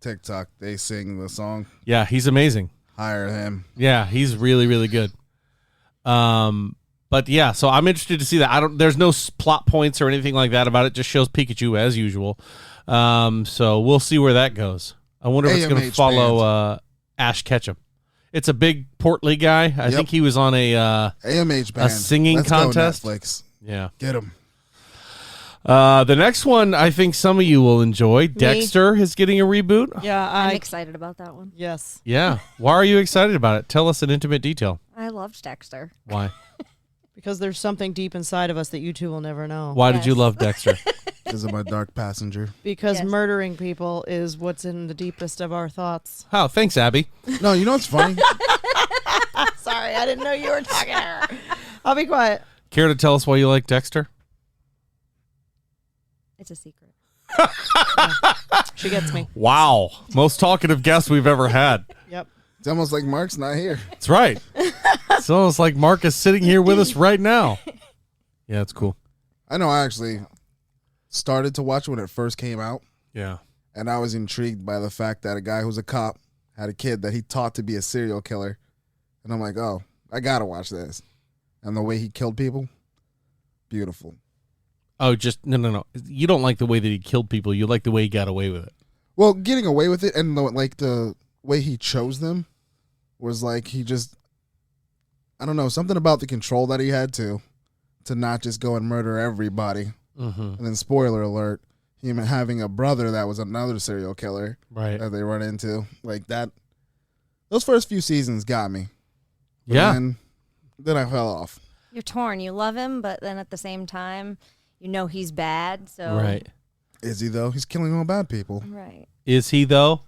TikTok, they sing the song. Yeah, he's amazing. Hire him. Yeah, he's really really good. But yeah, so I'm interested to see that. There's no plot points or anything like that about it. Just shows Pikachu as usual. So we'll see where that goes. I wonder if it's going to AMH follow Ash Ketchum. It's a big portly guy. I think he was on a AMH band. singing Let's contest? Go Netflix. yeah. Get him. The next one I think some of you will enjoy. Dexter is getting a reboot. Yeah, I'm excited about that one. Yes. Yeah. Why are you excited about it? Tell us in intimate detail. I loved Dexter. Why? Because there's something deep inside of us that you two will never know. Why did you Yes. love Dexter? Because of my dark passenger. Because Yes. murdering people is what's in the deepest of our thoughts. Oh, thanks, Abby. No, you know what's funny? Sorry, I didn't know you were talking to her. I'll be quiet. Care to tell us why you like Dexter? It's a secret. She gets me. Wow. Most talkative guest we've ever had. Yep. It's almost like Mark's not here. That's right. It's almost like Mark is sitting here with us right now. Yeah, it's cool. I know I actually started to watch it when it first came out, Yeah. and I was intrigued by the fact that a guy who's a cop had a kid that he taught to be a serial killer. And I'm like, oh, I got to watch this. And the way he killed people, beautiful. Oh, just no. You don't like the way that he killed people. You like the way he got away with it. Well, getting away with it and the way he chose them was like he just, I don't know, something about the control that he had to not just go and murder everybody. Mm-hmm. And then spoiler alert, him having a brother that was another serial killer Right. that they run into. Like that. Those first few seasons got me. But Yeah. Then I fell off. You're torn. You love him, but then at the same time, you know he's bad. So Right. Is he though? He's killing all bad people. Right. Is he though?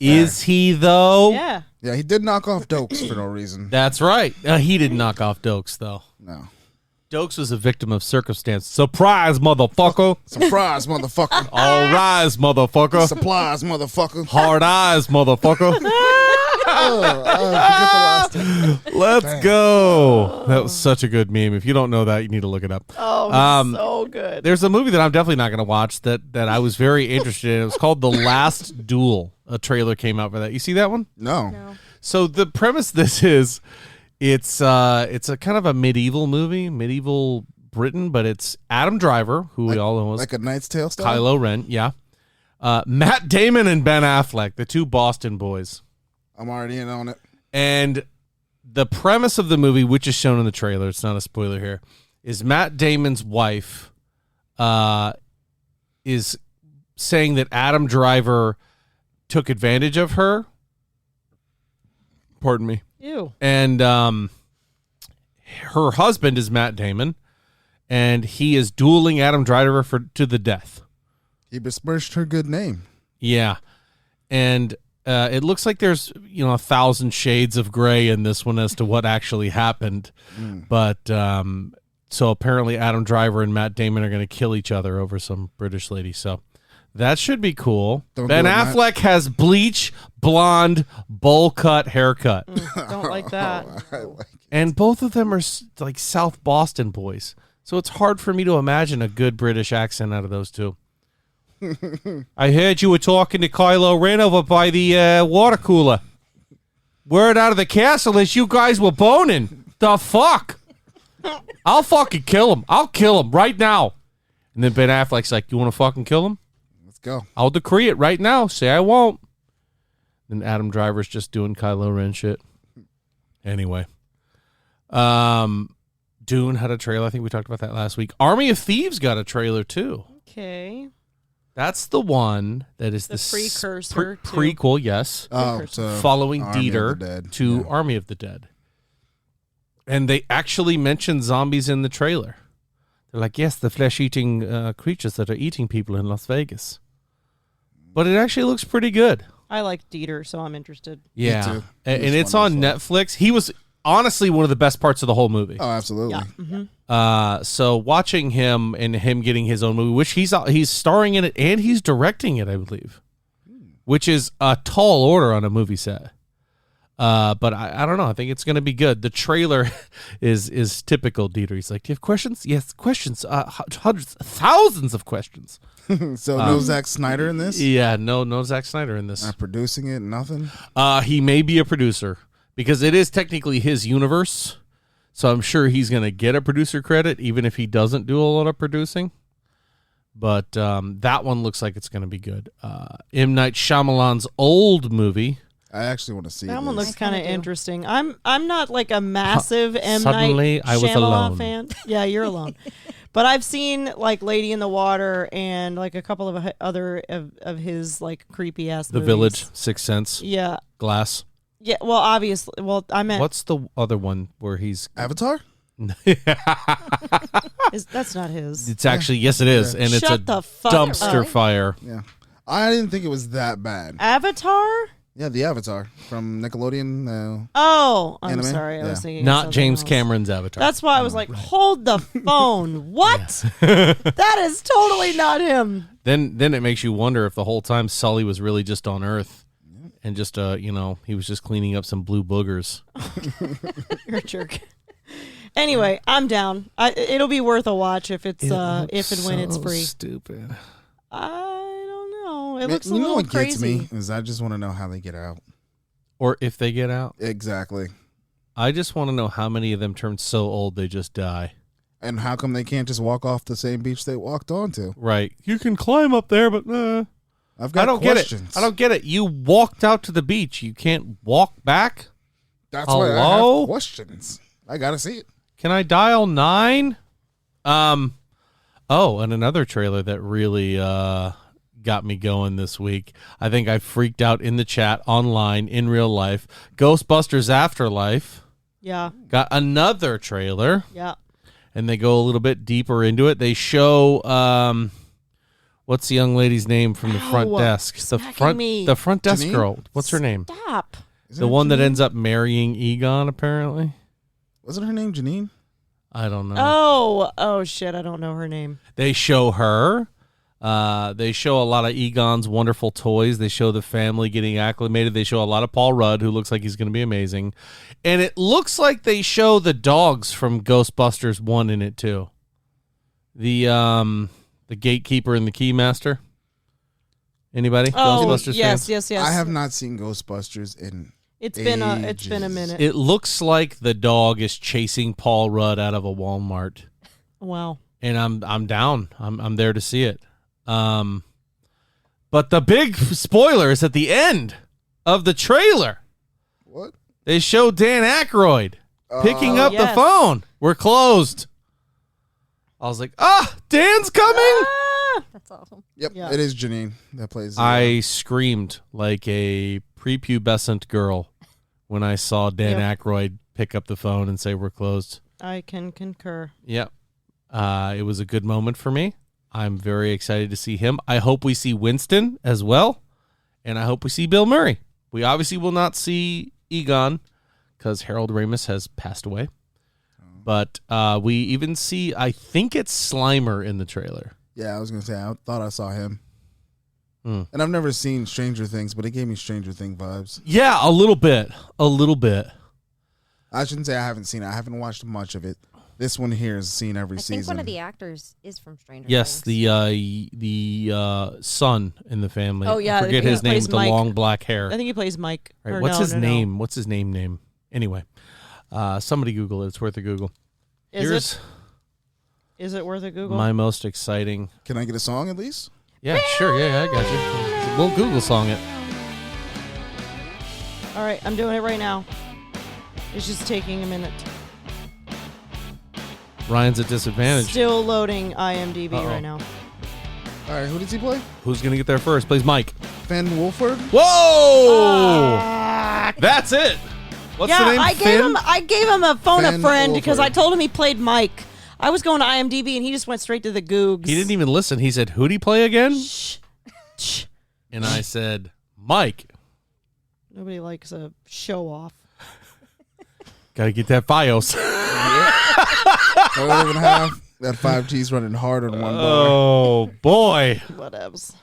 Is he though? Yeah. Yeah, he did knock off Dokes for no reason. That's right. He didn't knock off Dokes though. No. Dokes was a victim of circumstance. Surprise, motherfucker. Surprise, motherfucker. All rise, motherfucker. Supplies, motherfucker. Hard eyes, motherfucker. Forget the last one. Let's go. That was such a good meme. If you don't know that, you need to look it up. Oh, so good. There's a movie that I'm definitely not going to watch that I was very interested in. It was called The Last Duel. A trailer came out for that. You see that one? No. No. So the premise of this is it's a kind of a medieval movie, medieval Britain, but it's Adam Driver, who we all know as Like a Knight's Tale style? Kylo Ren, yeah. Matt Damon and Ben Affleck, the two Boston boys. I'm already in on it. And the premise of the movie, which is shown in the trailer, it's not a spoiler here, is Matt Damon's wife is saying that Adam Driver took advantage of her. Pardon me. Ew. And her husband is Matt Damon, and he is dueling Adam Driver to the death. He besmirched her good name. Yeah. And it looks like there's 1,000 shades of gray in this one as to what actually happened. But so apparently Adam Driver and Matt Damon are going to kill each other over some British lady. So that should be cool. Don't Ben do it, Matt. Affleck has bleach, blonde, bowl cut haircut. Don't like that. I like it. And both of them are like South Boston boys. So it's hard for me to imagine a good British accent out of those two. I heard you were talking to Kylo Ren over by the water cooler. Word out of the castle is you guys were boning. The fuck? I'll fucking kill him. I'll kill him right now. And then Ben Affleck's like, you want to fucking kill him? Let's go. I'll decree it right now. Say I won't. Then Adam Driver's just doing Kylo Ren shit. Anyway. Dune had a trailer. I think we talked about that last week. Army of Thieves got a trailer too. Okay. That's the one that is The precursor to- prequel, yes. So Following Army of the Dieter Dead. to Yeah. Army of the Dead. And they actually mentioned zombies in the trailer. They're like, yes, the flesh-eating creatures that are eating people in Las Vegas. But it actually looks pretty good. I like Dieter, so I'm interested. Yeah. too. And He was it's on wonderful. Netflix. He was honestly one of the best parts of the whole movie. Oh, absolutely. Yeah. So watching him and him getting his own movie, which he's starring in it and he's directing it, I believe, which is a tall order on a movie set. But I don't know. I think it's going to be good. The trailer is typical Dieter. He's like, do you have questions? Yes, questions. Hundreds, thousands of questions. So no Zack Snyder in this? Yeah, no Zack Snyder in this. Not producing it, nothing? He may be a producer because it is technically his universe. So I'm sure he's going to get a producer credit, even if he doesn't do a lot of producing. But that one looks like it's going to be good. M. Night Shyamalan's old movie. I actually want to see That this. one looks I kind of kinda do. interesting. I'm not like a massive M. Suddenly, Night I was Shyamalan alone. fan. Yeah, you're alone. But I've seen like Lady in the Water and like a couple of other of his like creepy ass. The movies. Village, Sixth Sense, Yeah, Glass. yeah. Well, obviously. Well, I meant What's the other one where he's... Avatar? that's not his. It's actually, yes, it is. And it's Shut a the fuck dumpster up. fire. Yeah. I didn't think it was that bad. Avatar. Yeah, the Avatar from Nickelodeon. Oh, I'm Anime? sorry. I was Yeah. thinking of Not something James else. Cameron's Avatar. That's why I was like, hold the phone. What? That is totally not him. Then it makes you wonder if the whole time Sully was really just on Earth and just, he was just cleaning up some blue boogers. You're a jerk. Anyway, I'm down. It'll be worth a watch if it's if and when it's free. Stupid. I don't know. It looks a You know little what gets crazy. me is I just want to know how they get out. Or if they get out. Exactly. I just want to know how many of them turn so old they just die. And how come they can't just walk off the same beach they walked onto? Right. You can climb up there, but I've got I don't questions. get it. I don't get it. You walked out to the beach. You can't walk back? That's why I Hello? have questions. I gotta see it. Can I dial 9? Oh, and another trailer that really got me going this week. I think I freaked out in the chat, online, in real life. Ghostbusters Afterlife Yeah. got another trailer, Yeah. and they go a little bit deeper into it. They show what's the young lady's name from the front Ow, desk? smacking me. The front desk Janine? girl. What's her name? Stop. Isn't The it one that Janine? ends up marrying Egon, apparently. Wasn't her name Janine? I don't know. Oh shit! I don't know her name. They show her. They show a lot of Egon's wonderful toys. They show the family getting acclimated. They show a lot of Paul Rudd, who looks like he's going to be amazing. And it looks like they show the dogs from Ghostbusters 1 in it, too. The gatekeeper and the keymaster. Anybody? Oh, Ghostbusters yes, fans? yes. I have not seen Ghostbusters in. It's been a ages. minute. It looks like the dog is chasing Paul Rudd out of a Walmart. Wow. And I'm down. I'm there to see it. But the big spoiler is at the end of the trailer. What? They show Dan Aykroyd picking up the yes. phone. We're closed. I was like, Dan's coming. Ah! That's awesome. Yep, Yeah. it is Janine that plays. I screamed like a prepubescent girl when I saw Dan Aykroyd pick up the phone and say, we're closed. I can concur. Yep. It was a good moment for me. I'm very excited to see him. I hope we see Winston as well, and I hope we see Bill Murray. We obviously will not see Egon because Harold Ramis has passed away. But we even see, I think it's Slimer in the trailer. Yeah, I was gonna say I thought I saw him, Mm. and I've never seen Stranger Things, but it gave me Stranger Thing vibes. Yeah, a little bit. A little bit. I shouldn't say I haven't seen it. I haven't watched much of it. This one here is seen every I season. think one of the actors is from Stranger Yes, Things. the son in the family. Oh, yeah, I forget he his name plays with the Mike. long black hair. I think he plays Mike. Right, Or what's no, his no, no. name? What's his name? Anyway, somebody Google it. It's worth a Google. Is it worth a Google? My most exciting. Can I get a song at least? Yeah, sure. Yeah, I got you. We'll Google song it. All right, I'm doing it right now. It's just taking a minute. Ryan's at disadvantage. Still loading IMDb Uh-oh. right now. All right, who does he play? Who's gonna get there first? Plays Mike. Finn Wolford. Whoa! That's it. What's yeah, the name? I gave him a phone a Finn friend because I Wolford. told him he played Mike. I was going to IMDb and he just went straight to the Googs. He didn't even listen. He said, "Who'd he play again?" Shh. Shh. And I said, "Mike." Nobody likes a show off. Got to get that FiOS. I don't even have that 5G's running hard on one bar. Oh boy! Whatevs.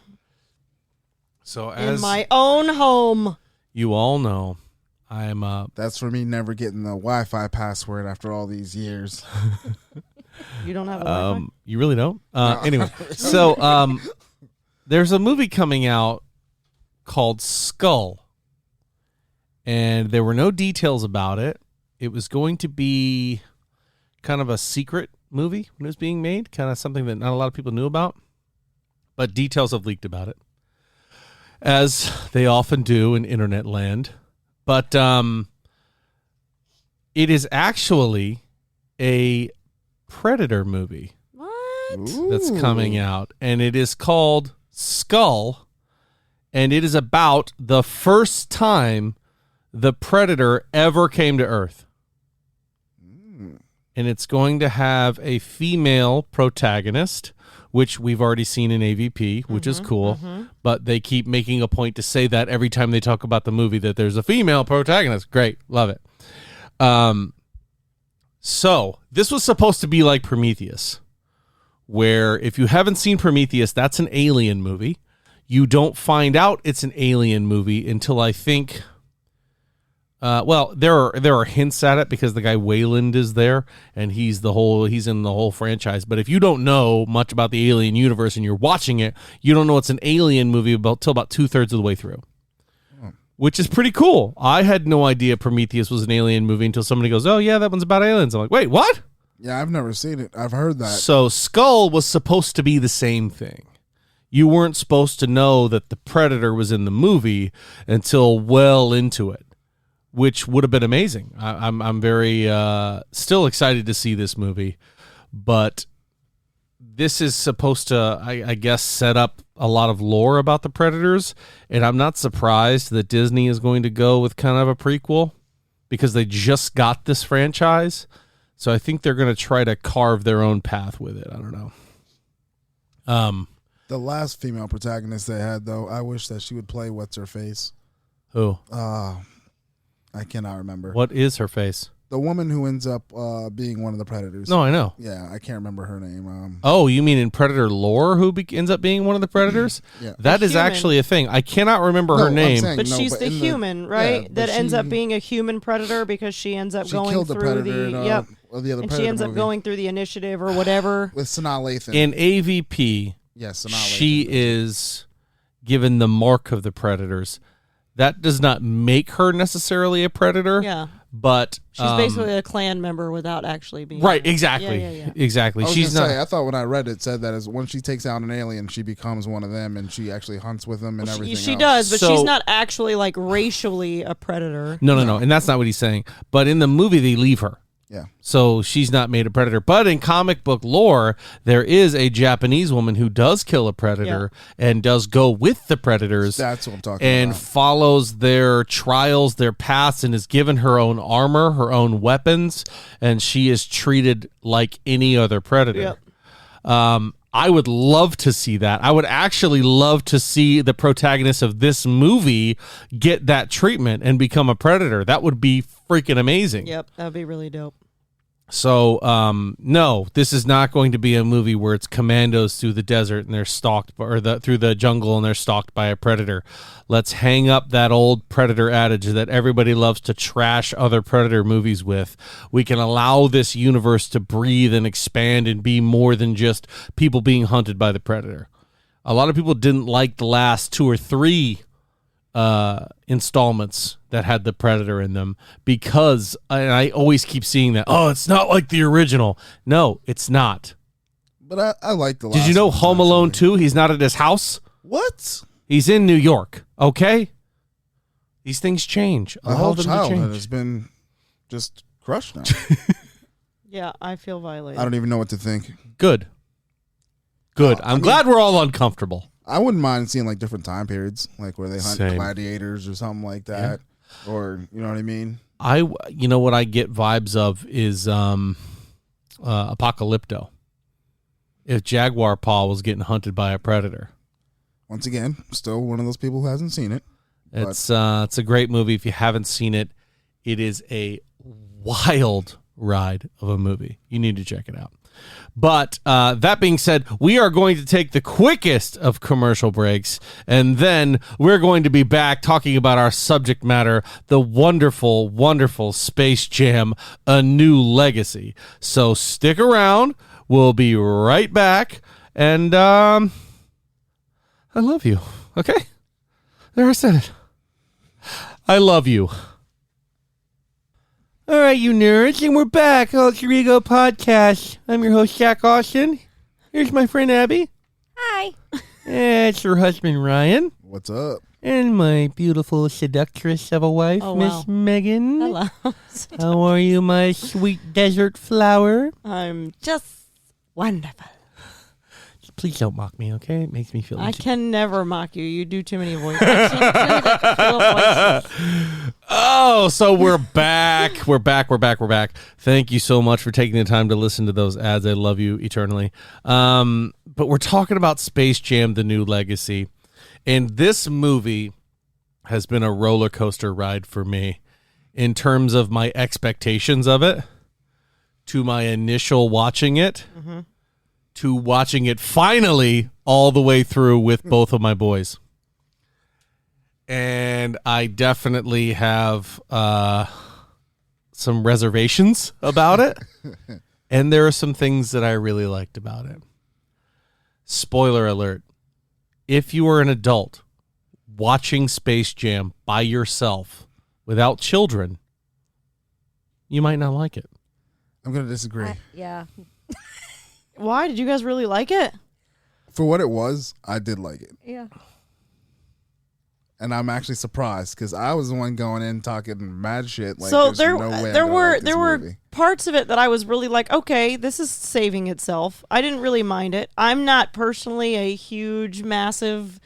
So In as my own home. you all know, I'm That's for me never getting the Wi-Fi password after all these years. You don't have a Wi-Fi? You really don't? Anyway, so there's a movie coming out called Skull, and there were no details about it. It was going to be kind of a secret movie when it was being made, kind of something that not a lot of people knew about, but details have leaked about it, as they often do in internet land. But it is actually a Predator movie What? that's coming out, and it is called Skull, and it is about the first time the Predator ever came to Earth. And it's going to have a female protagonist, which we've already seen in AVP, which is cool. But they keep making a point to say that every time they talk about the movie, that there's a female protagonist. Great. Love it. So this was supposed to be like Prometheus, where if you haven't seen Prometheus, that's an alien movie. You don't find out it's an alien movie until I think... well, there are hints at it because the guy Wayland is there and he's in the whole franchise. But if you don't know much about the Alien universe and you're watching it, you don't know it's an Alien movie till about 2/3 of the way through, which is pretty cool. I had no idea Prometheus was an Alien movie until somebody goes, "Oh yeah, that one's about aliens." I'm like, "Wait, what?" Yeah, I've never seen it. I've heard that. So Skull was supposed to be the same thing. You weren't supposed to know that the Predator was in the movie until well into it, which would have been amazing. I'm very still excited to see this movie, but this is supposed to, I guess, set up a lot of lore about the Predators, and I'm not surprised that Disney is going to go with kind of a prequel because they just got this franchise. So I think they're going to try to carve their own path with it. I don't know. The last female protagonist they had, though, I wish that she would play What's Her Face. Who? I cannot remember. What is her face? The woman who ends up being one of the Predators. No, I know. Yeah, I can't remember her name. Oh, you mean in Predator lore who ends up being one of the Predators? Yeah. That The is human. actually a thing. I cannot remember her No, I'm name. saying- But No, she's but the in the- human, right? yeah, but that ends up she- being a human predator because she ends up She going killed the through Predator the in, yep, the other and Predator she ends up movie. going through the initiative or whatever. With Sanaa Lathan. In AVP, Yes, Sanaa she Lathan. is given the mark of the Predators. That does not make her necessarily a Predator. Yeah, But she's basically a clan member without actually being right. one. Exactly. Yeah. Exactly. I was She's gonna not. say, I thought when I read it said that as when she takes out an alien, she becomes one of them, and she actually hunts with them and everything. She else. does, but So- she's not actually like racially a predator. No, and that's not what he's saying. But in the movie, they leave her. Yeah. So she's not made a predator. But in comic book lore, there is a Japanese woman who does kill a predator and does go with the predators That's what I'm talking and about. follows their trials, their paths, and is given her own armor, her own weapons, and she is treated like any other predator. Yep. I would love to see that. I would actually love to see the protagonist of this movie get that treatment and become a predator. That would be freaking amazing. Yep, that would be really dope. So, no, this is not going to be a movie where it's commandos through the desert and they're stalked, through the jungle and they're stalked by a predator. Let's hang up that old Predator adage that everybody loves to trash other Predator movies with. We can allow this universe to breathe and expand and be more than just people being hunted by the Predator. A lot of people didn't like the last 2 or 3 installments that had the Predator in them because and I always keep seeing that. Oh, it's not like the original. No, it's not. But I like the last Did you know one, Home Alone actually. 2? He's not at his house. What? He's in New York. Okay, these things change. My Allow whole them to childhood change. has been just crushed now. Yeah, I feel violated. I don't even know what to think. Good. I'm glad we're all uncomfortable. I wouldn't mind seeing like different time periods, like where they hunt Same. gladiators or something like that, or you know what I mean. You know what I get vibes of is Apocalypto. If Jaguar Paw was getting hunted by a predator. Once again, still one of those people who hasn't seen it. It's a great movie. If you haven't seen it, it is a wild ride of a movie. You need to check it out. But that being said, we are going to take the quickest of commercial breaks, and then we're going to be back talking about our subject matter, the wonderful, wonderful Space Jam: A New Legacy. So stick around. We'll be right back, and I love you. Okay? There, I said it. I love you. All right, you nerds, and we're back. Alter Ego Podcast. I'm your host, Jack Austin. Here's my friend Abby. Hi. It's her husband, Ryan. What's up? And my beautiful seductress of a wife, Oh, Miss wow. Megan. Hello. How are you, my sweet desert flower? I'm just wonderful. Please don't mock me, okay? It makes me feel I insecure. can never mock you. You do too many voices. I can't do the voices. Oh, so we're back. We're back. Thank you so much for taking the time to listen to those ads. I love you eternally. But we're talking about Space Jam: The New Legacy. And this movie has been a roller coaster ride for me in terms of my expectations of it, to my initial watching it, to watching it finally all the way through with both of my boys. And I definitely have some reservations about it. And there are some things that I really liked about it. Spoiler alert. If you are an adult watching Space Jam by yourself without children, you might not like it. I'm gonna disagree. Yeah. Why? Did you guys really like it? For what it was, I did like it, Yeah. and I'm actually surprised because I was the one going in talking mad shit. Like, So there's no way there I'm gonna were like this there were movie. parts of it that I was really like, okay, this is saving itself. I didn't really mind it. I'm not personally a huge, massive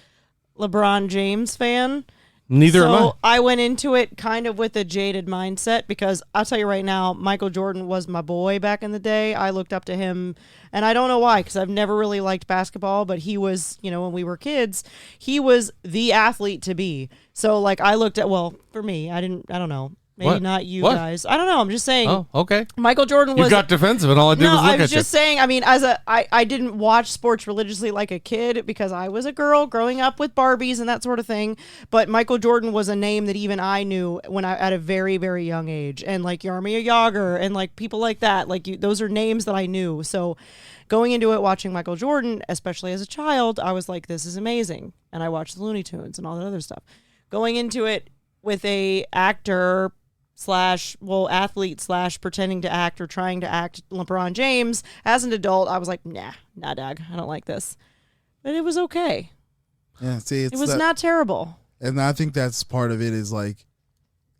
LeBron James fan. Neither am I. So I went into it kind of with a jaded mindset because I'll tell you right now, Michael Jordan was my boy back in the day. I looked up to him, and I don't know why, because I've never really liked basketball, but he was, when we were kids, he was the athlete to be. So like I looked at, well, for me, I don't know. Maybe What? not you What? guys. I don't know. I'm just saying. Oh, okay. Michael Jordan was. You got defensive, and all I did No, was look I was at you. just saying. I mean, I didn't watch sports religiously like a kid because I was a girl growing up with Barbies and that sort of thing. But Michael Jordan was a name that even I knew at a very, very young age, and like Yarmia Yager and like people like that. Like those are names that I knew. So going into it, watching Michael Jordan, especially as a child, I was like, this is amazing, and I watched the Looney Tunes and all that other stuff. Going into it with a actor athlete / pretending to act or trying to act LeBron James as an adult, I was like, nah, dog, I don't like this. But it was okay. Yeah, see, It was not terrible. and I think that's part of it is like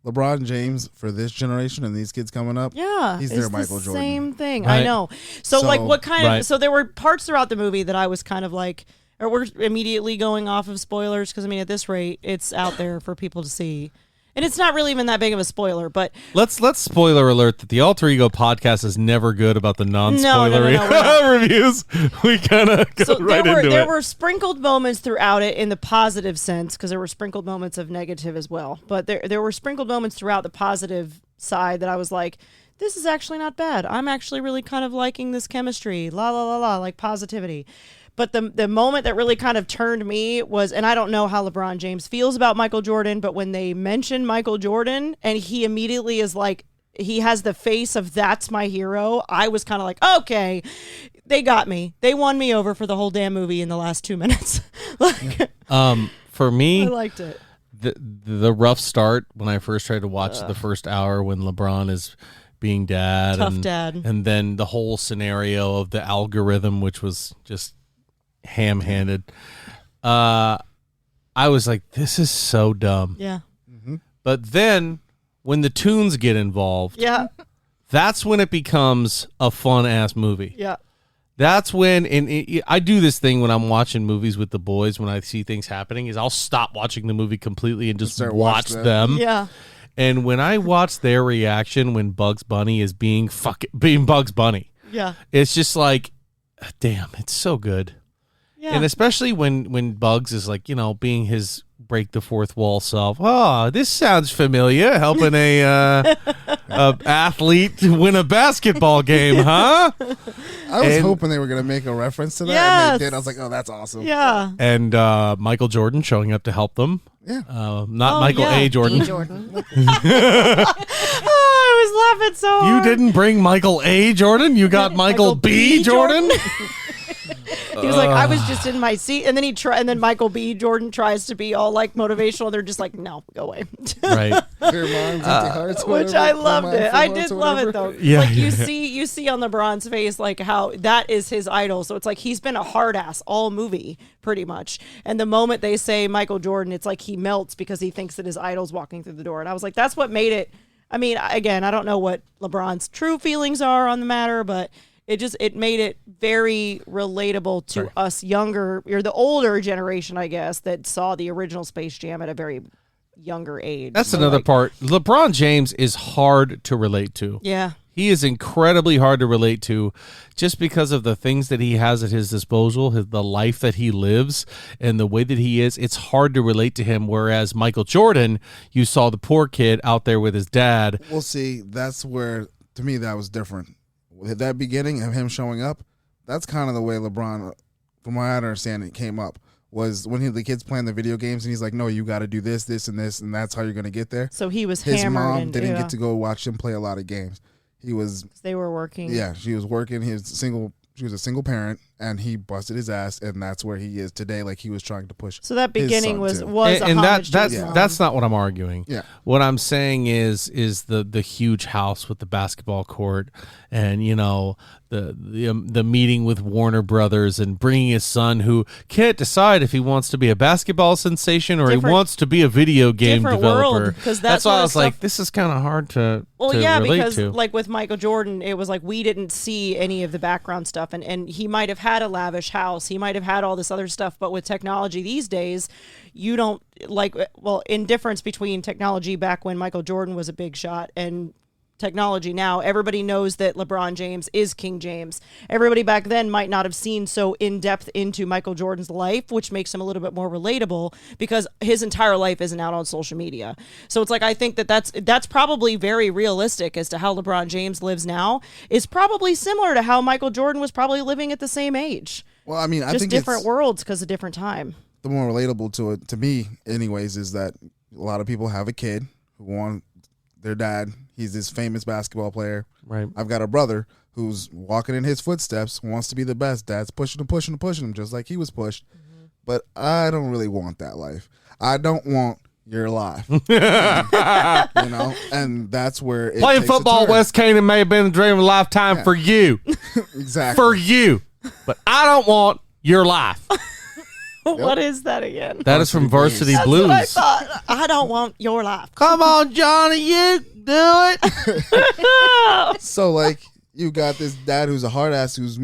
LeBron James for this generation and these kids coming up. Yeah, He's it's their Michael the Jordan. same thing. Right. I know. So like, what kind of? Right. So there were parts throughout the movie that I was kind of like, or we're immediately going off of spoilers because I mean, at this rate, it's out there for people to see. And it's not really even that big of a spoiler, but Let's spoiler alert that the Alter Ego podcast is never good about the non-spoilery No, we're not. reviews. We kind of go so right into there it. were sprinkled moments throughout it in the positive sense because there were sprinkled moments of negative as well. But there were sprinkled moments throughout the positive side that I was like, this is actually not bad. I'm actually really kind of liking this chemistry. La la la la, like positivity. But the moment that really kind of turned me was, and I don't know how LeBron James feels about Michael Jordan, but when they mentioned Michael Jordan and he immediately is like, he has the face of that's my hero, I was kind of like, okay, they got me. They won me over for the whole damn movie in the last 2 minutes. Like, For me, I liked it. the rough start when I first tried to watch the first hour when LeBron is being dad, Tough dad. and then the whole scenario of the algorithm, which was just ham-handed. I was like, this is so dumb. Yeah. But then when the tunes get involved, Yeah. that's when it becomes a fun-ass movie. Yeah. That's when, I do this thing when I'm watching movies with the boys, when I see things happening, is I'll stop watching the movie completely and just Start watch watching them. Yeah. And when I watch their reaction when Bugs Bunny is being Bugs Bunny, Yeah. it's just like, damn, it's so good. Yeah. And especially when Bugs is like, being his break the fourth wall self. Oh, this sounds familiar. Helping a athlete win a basketball game, huh? I was And- hoping they were going to make a reference to that, Yes. and they did. I was like, oh, that's awesome. Yeah. And Michael Jordan showing up to help them. Yeah. Not Oh, Michael yeah. A. Jordan. B. Jordan. Oh, I was laughing so You hard. didn't bring Michael A. Jordan. You got Michael B. Jordan. He was like, I was just in my seat, and then and then Michael B. Jordan tries to be all like motivational. They're just like, no, go away. Right. Clear minds, empty hearts, Which whatever. I Clear loved minds, it. full I hearts, did or love it whatever. though. Yeah, Like yeah. you see on LeBron's face like how that is his idol. So it's like he's been a hard ass all movie pretty much. And the moment they say Michael Jordan, it's like he melts because he thinks that his idol's walking through the door. And I was like, that's what made it. I mean, again, I don't know what LeBron's true feelings are on the matter, but it made it very relatable to us younger, or the older generation, I guess, that saw the original Space Jam at a very younger age. That's So, another like, part. LeBron James is hard to relate to. Yeah. He is incredibly hard to relate to just because of the things that he has at his disposal, the life that he lives, and the way that he is. It's hard to relate to him, whereas Michael Jordan, you saw the poor kid out there with his dad. We'll see. That's where, to me, that was different. With that beginning of him showing up, that's kind of the way LeBron, from what I understand, it came up. Was when the kid's playing the video games and he's like, no, you got to do this, this, and this, and that's how you're going to get there. So he was His hammered. mom and, didn't yeah, get to go watch him play a lot of games. He was, they were working. yeah, she was working. She was a single parent, and he busted his ass, and that's where he is today. Like he was trying to push. So that his beginning son, was too. a and homage to his Yeah. mom. that's not what I'm arguing. Yeah. What I'm saying is the huge house with the basketball court, and the meeting with Warner Brothers, and bringing his son who can't decide if he wants to be a basketball sensation or he wants to be a video game different developer. world, 'cause that's that why sort I of was like, stuff- this is kind of hard to Yeah, relate because to. like with Michael Jordan, it was like we didn't see any of the background stuff, and he might have had a lavish house, he might have had all this other stuff, but with technology these days, you don't in difference between technology back when Michael Jordan was a big shot and technology now, everybody knows that LeBron James is King James. Everybody back then might not have seen so in depth into Michael Jordan's life, which makes him a little bit more relatable because his entire life isn't out on social media. So it's like I think that's probably very realistic as to how LeBron James lives now is probably similar to how Michael Jordan was probably living at the same age. Well, I mean, I Just think different it's worlds because of different time. the more relatable to it to me, anyways, is that a lot of people have a kid who want their dad. He's this famous basketball player. Right. I've got a brother who's walking in his footsteps, wants to be the best. Dad's pushing him, just like he was pushed. Mm-hmm. But I don't really want that life. I don't want your life. And that's where it Playing takes a football, turn. West Canaan may have been a dream of a lifetime for you. Exactly. For you. But I don't want your life. What is that again? That is from Varsity That's Blues. what I thought. I don't want your life. Come on, Johnny, you do it. So like you got this dad who's a hard ass who's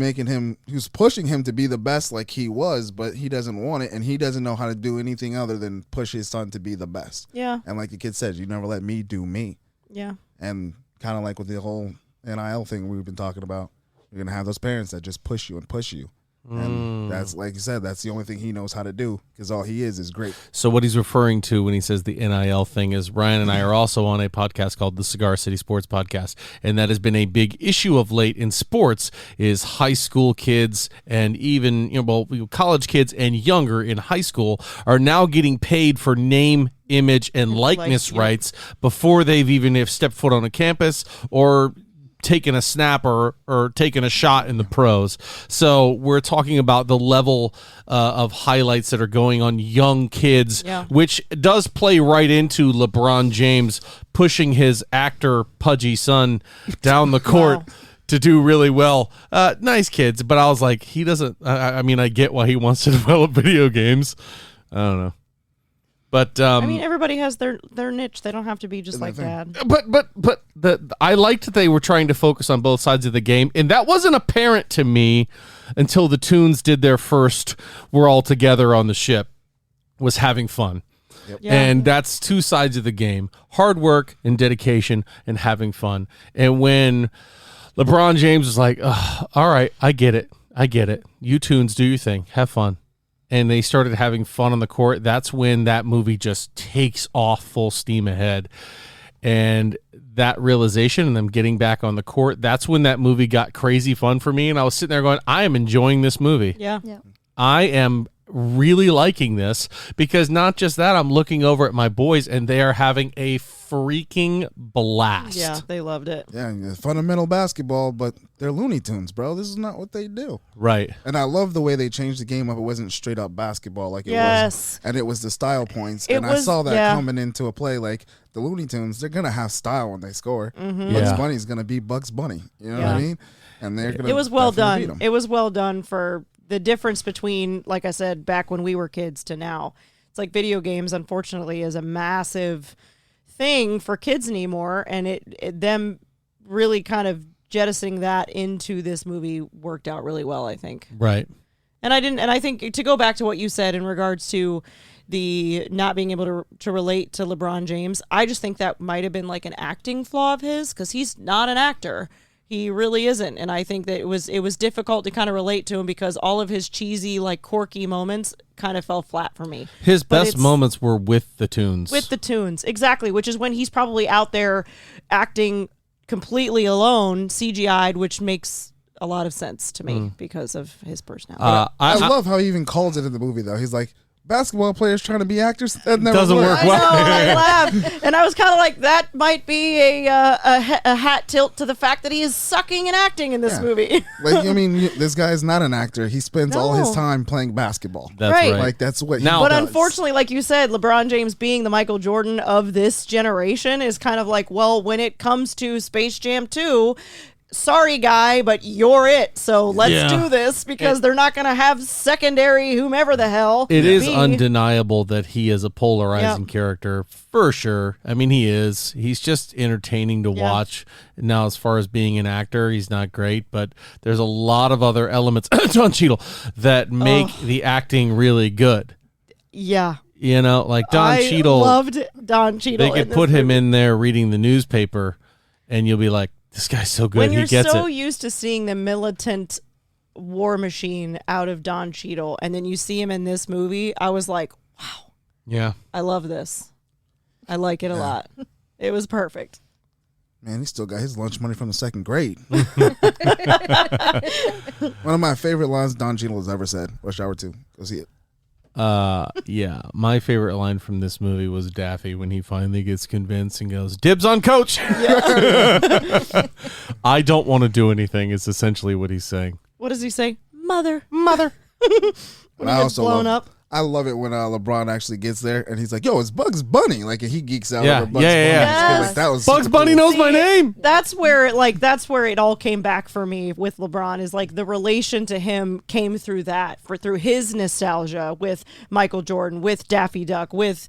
pushing him to be the best like he was, but he doesn't want it, and he doesn't know how to do anything other than push his son to be the best. Yeah. And like the kid said, you never let me do me. Yeah. And kind of like with the whole NIL thing we've been talking about, you're gonna have those parents that just push you. And that's, like you said, that's the only thing he knows how to do because all he is great. So what he's referring to when he says the NIL thing is Ryan and I are also on a podcast called the Cigar City Sports Podcast, and that has been a big issue of late in sports is high school kids and even college kids and younger in high school are now getting paid for name, image, and likeness rights before they've even have stepped foot on a campus or taking a snap or taking a shot in the pros. So we're talking about the level of highlights that are going on young kids, which does play right into LeBron James pushing his actor pudgy son down the court to do really well. Nice kids, but I was like, he doesn't. I mean, I get why he wants to develop video games. I don't know. But I mean, everybody has their niche. They don't have to be just like dad. But I liked that they were trying to focus on both sides of the game, and that wasn't apparent to me until the Toons did their first "We're all together on the ship," was having fun. Yep. Yeah. And that's two sides of the game: hard work and dedication, and having fun. And when LeBron James was like, "All right, I get it. You Toons, do your thing, have fun." And they started having fun on the court. That's when that movie just takes off full steam ahead. And that realization and them getting back on the court, that's when that movie got crazy fun for me. And I was sitting there going, I am enjoying this movie. Yeah. I am really liking this because not just that, I'm looking over at my boys and they are having a freaking blast. Yeah, they loved it. Yeah, fundamental basketball, but they're Looney Tunes, bro. This is not what they do. Right. And I love the way they changed the game up. It wasn't straight up basketball like it Yes. was. And it was the style points. It And I was- saw that yeah. coming into a play like the Looney Tunes, they're going to have style when they score. Mm-hmm. Bugs Yeah. Bunny's going to be Bugs Bunny. You know what Yeah. I mean? And they're going to It was well beat done. 'em. It was well done for the difference between, like I said, back when we were kids to now. It's like video games, unfortunately, is a massive thing for kids anymore, and it them really kind of jettisoning that into this movie worked out really well, I think. Right. And I think to go back to what you said in regards to the not being able to relate to LeBron James, I just think that might have been like an acting flaw of his because he's not an actor. He really isn't, and I think that it was difficult to kind of relate to him because all of his cheesy, like quirky moments kind of fell flat for me. His But best it's- moments were with the Toons. With the Toons, exactly, which is when he's probably out there acting completely alone, CGI'd, which makes a lot of sense to me because of his personality. I love how he even calls it in the movie, though. He's like, basketball players trying to be actors. That never Doesn't work I know, well. I laughed, and I was kind of like, that might be a hat tilt to the fact that he is sucking and acting in this movie. Like, I mean, this guy is not an actor. He spends all his No. time playing basketball. That's Right. right. Like, that's what he Now- But does. unfortunately, like you said, LeBron James being the Michael Jordan of this generation is kind of like, well, when it comes to Space Jam 2, sorry, guy, but you're it. So let's Yeah. do this because they're not going to have secondary whomever the hell. It is being- undeniable that he is a polarizing character for sure. I mean, he is. He's just entertaining to watch. Now, as far as being an actor, he's not great, but there's a lot of other elements, Don Cheadle, that make the acting really good. Yeah. You know, like Don I Cheadle. loved Don Cheadle. They could put him in there reading the newspaper, and you'll be like, this guy's so good. When He you're gets so it. used to seeing the militant war machine out of Don Cheadle, and then you see him in this movie, I was like, wow, Yeah. I love this. I like it a lot. It was perfect. Man, he still got his lunch money from the second grade. One of my favorite lines Don Cheadle has ever said. Rush Hour 2. Go see it. Yeah. My favorite line from this movie was Daffy when he finally gets convinced and goes, "Dibs on coach." I don't want to do anything is essentially what he's saying. What does he say? Mother. And When he gets blown up. I love it when LeBron actually gets there and he's like, "Yo, it's Bugs Bunny!" Like he geeks out Yeah. over Bugs Yeah, Bunny. yeah, yeah. It's good. Like, that was Bugs super Bunny cool. knows my name. That's where it all came back for me with LeBron is like the relation to him came through that through his nostalgia with Michael Jordan, with Daffy Duck, with,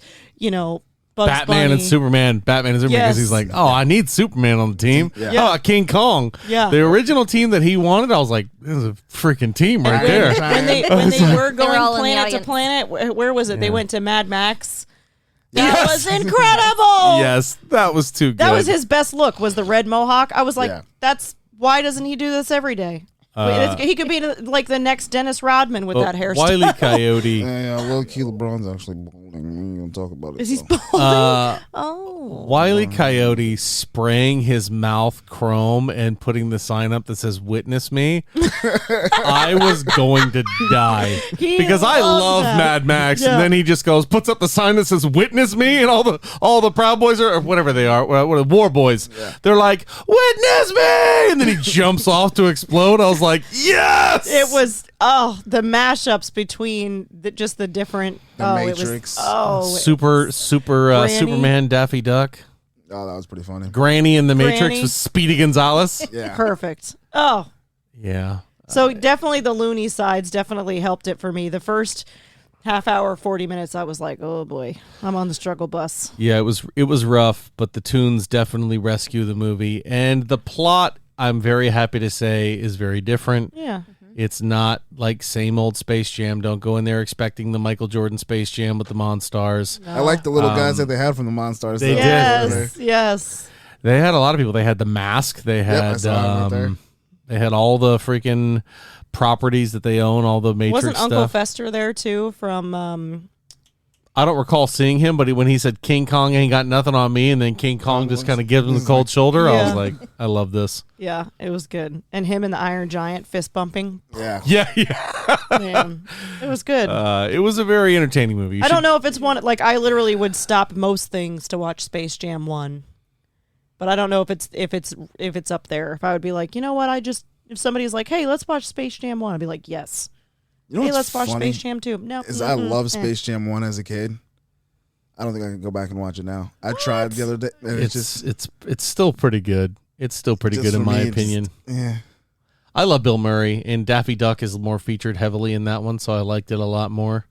Bugs Batman Bunny. and Superman. Batman and Superman because Yes. he's like, oh, I need Superman on the team. Yeah. Oh, King Kong. Yeah. The original team that he wanted, I was like, this is a freaking team right And there. when they were going all in the planet to audience. planet, where was it? They Yeah. went to Mad Max. That was incredible. Yes, that was too good. That was his best look, was the red mohawk. I was like, Yeah. why doesn't he do this every day? He could be like the next Dennis Rodman with Well, that hairstyle. Wile E. Coyote. Yeah, low key LeBron's actually balding. We ain't gonna talk about it. Is he though. balding? Oh. Wile E. Coyote spraying his mouth chrome and putting the sign up that says "Witness me." I was going to die He because I loved love that. Mad Max, Yeah. and then he just puts up the sign that says "Witness me," and all the Proud Boys or whatever they are, what War Boys, they're like "Witness me," and then he jumps off to explode. I was like, yes, It was the mashups between just the different Matrix. super Granny. Superman, Daffy Duck, Oh, that was pretty funny. Granny in the Matrix Granny. with Speedy Gonzalez. Yeah. perfect. Oh, Yeah. so definitely the loony sides definitely helped it for me. The first half hour, 40 minutes, I was like, oh boy, I'm on the struggle bus. Yeah, it was rough, but the tunes definitely rescue the movie, and the plot, I'm very happy to say, is very different. Yeah. It's not like same old Space Jam. Don't go in there expecting the Michael Jordan Space Jam with the Monstars. I like the little guys that they had from the Monstars. they though. did. Yes. They had a lot of people. They had the Mask. They I had saw him right there. they had all the freaking properties that they own, all the Matrix Wasn't Uncle stuff. Fester there too from I don't recall seeing him, but when he said King Kong ain't got nothing on me, and then King Kong just kind of gives him the cold shoulder, I was Yeah. like, I love this. yeah, it was good. And him and the Iron Giant fist bumping. Yeah. Yeah, yeah. Man, it was good. It was a very entertaining movie. You I should- don't know if it's one like I literally would stop most things to watch Space Jam 1. But I don't know if it's up there. If I would be like, you know what, if somebody's like, "Hey, let's watch Space Jam 1." I'd be like, "Yes." You know Hey, what's let's watch funny Space Jam 2. No. is I love Space Jam 1 as a kid. I don't think I can go back and watch it now. I tried the other day, and It's still pretty good. It's still pretty just good in for my me, opinion. Yeah. I love Bill Murray, and Daffy Duck is more featured heavily in that one, so I liked it a lot more.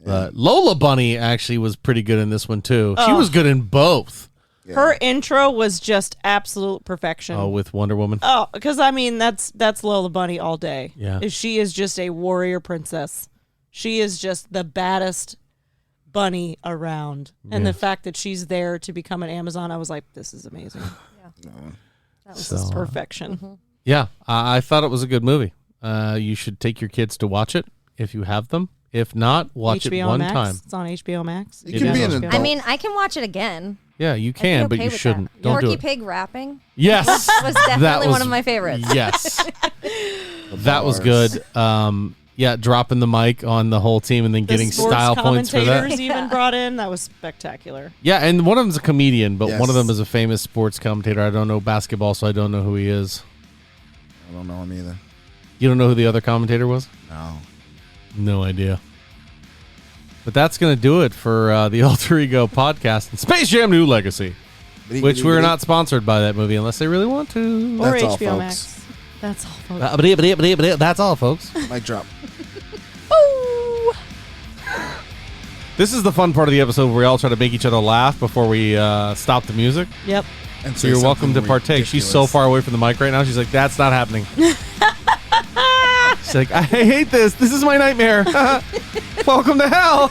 But Lola Bunny actually was pretty good in this one too. She was good in both. Yeah. Her intro was just absolute perfection. Oh, with Wonder Woman. Oh, because I mean that's Lola Bunny all day. Yeah. She is just a warrior princess. She is just the baddest bunny around. And the fact that she's there to become an Amazon, I was like, this is amazing. That was just perfection. Yeah, I thought it was a good movie. You should take your kids to watch it if you have them. If not, watch it HBO one Max. time. It's on HBO Max. You can be an adult. I mean, I can watch it again. Yeah, you I'd be can, but okay you with shouldn't. that. Don't Porky do it. Pig rapping Yes, was definitely was- one of my favorites. Yes. That was good. Yeah, dropping the mic on the whole team and then getting the sports style points for that. commentators even brought in. That was spectacular. Yeah, and one of them's a comedian, but one of Yes. them is a famous sports commentator. I don't know basketball, so I don't know who he is. I don't know him either. You don't know who the other commentator was? No. No idea. But that's going to do it for the Alter Ego podcast and Space Jam New Legacy, which we're not sponsored by that movie unless they really want to. Or That's all, HBO folks. Max. That's all, folks. That's all, folks. Mic drop. Ooh. This is the fun part of the episode where we all try to make each other laugh before we stop the music. Yep. And So say you're welcome to something partake. She's so ridiculous. far away from the mic right now. She's like, that's not happening. She's like, I hate this. This is my nightmare. Welcome to hell.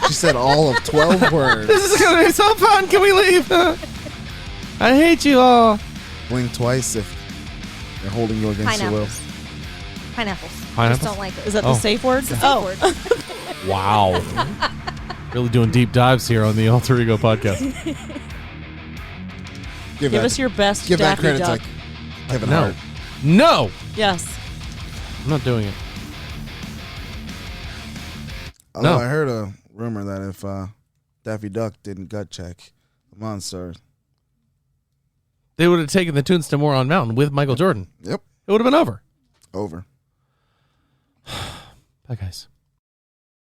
She said all of 12 words. This is going to be so fun. Can we leave? I hate you all. Blink twice if they're holding you against your will. Pineapples. Pineapples? Just don't like it. Is that Oh. the safe words? Safe Oh. word. Wow. Really doing deep dives here on the Alter Ego podcast. Give us your best Give that Daffy credit Duck. to Kevin No. Hart. No. Yes. I'm not doing it. Although No. I heard a rumor that if Daffy Duck didn't gut check the monster, They would have taken the Tunes to Moron Mountain with Michael Jordan. yep, It would have been over. over. Bye, guys.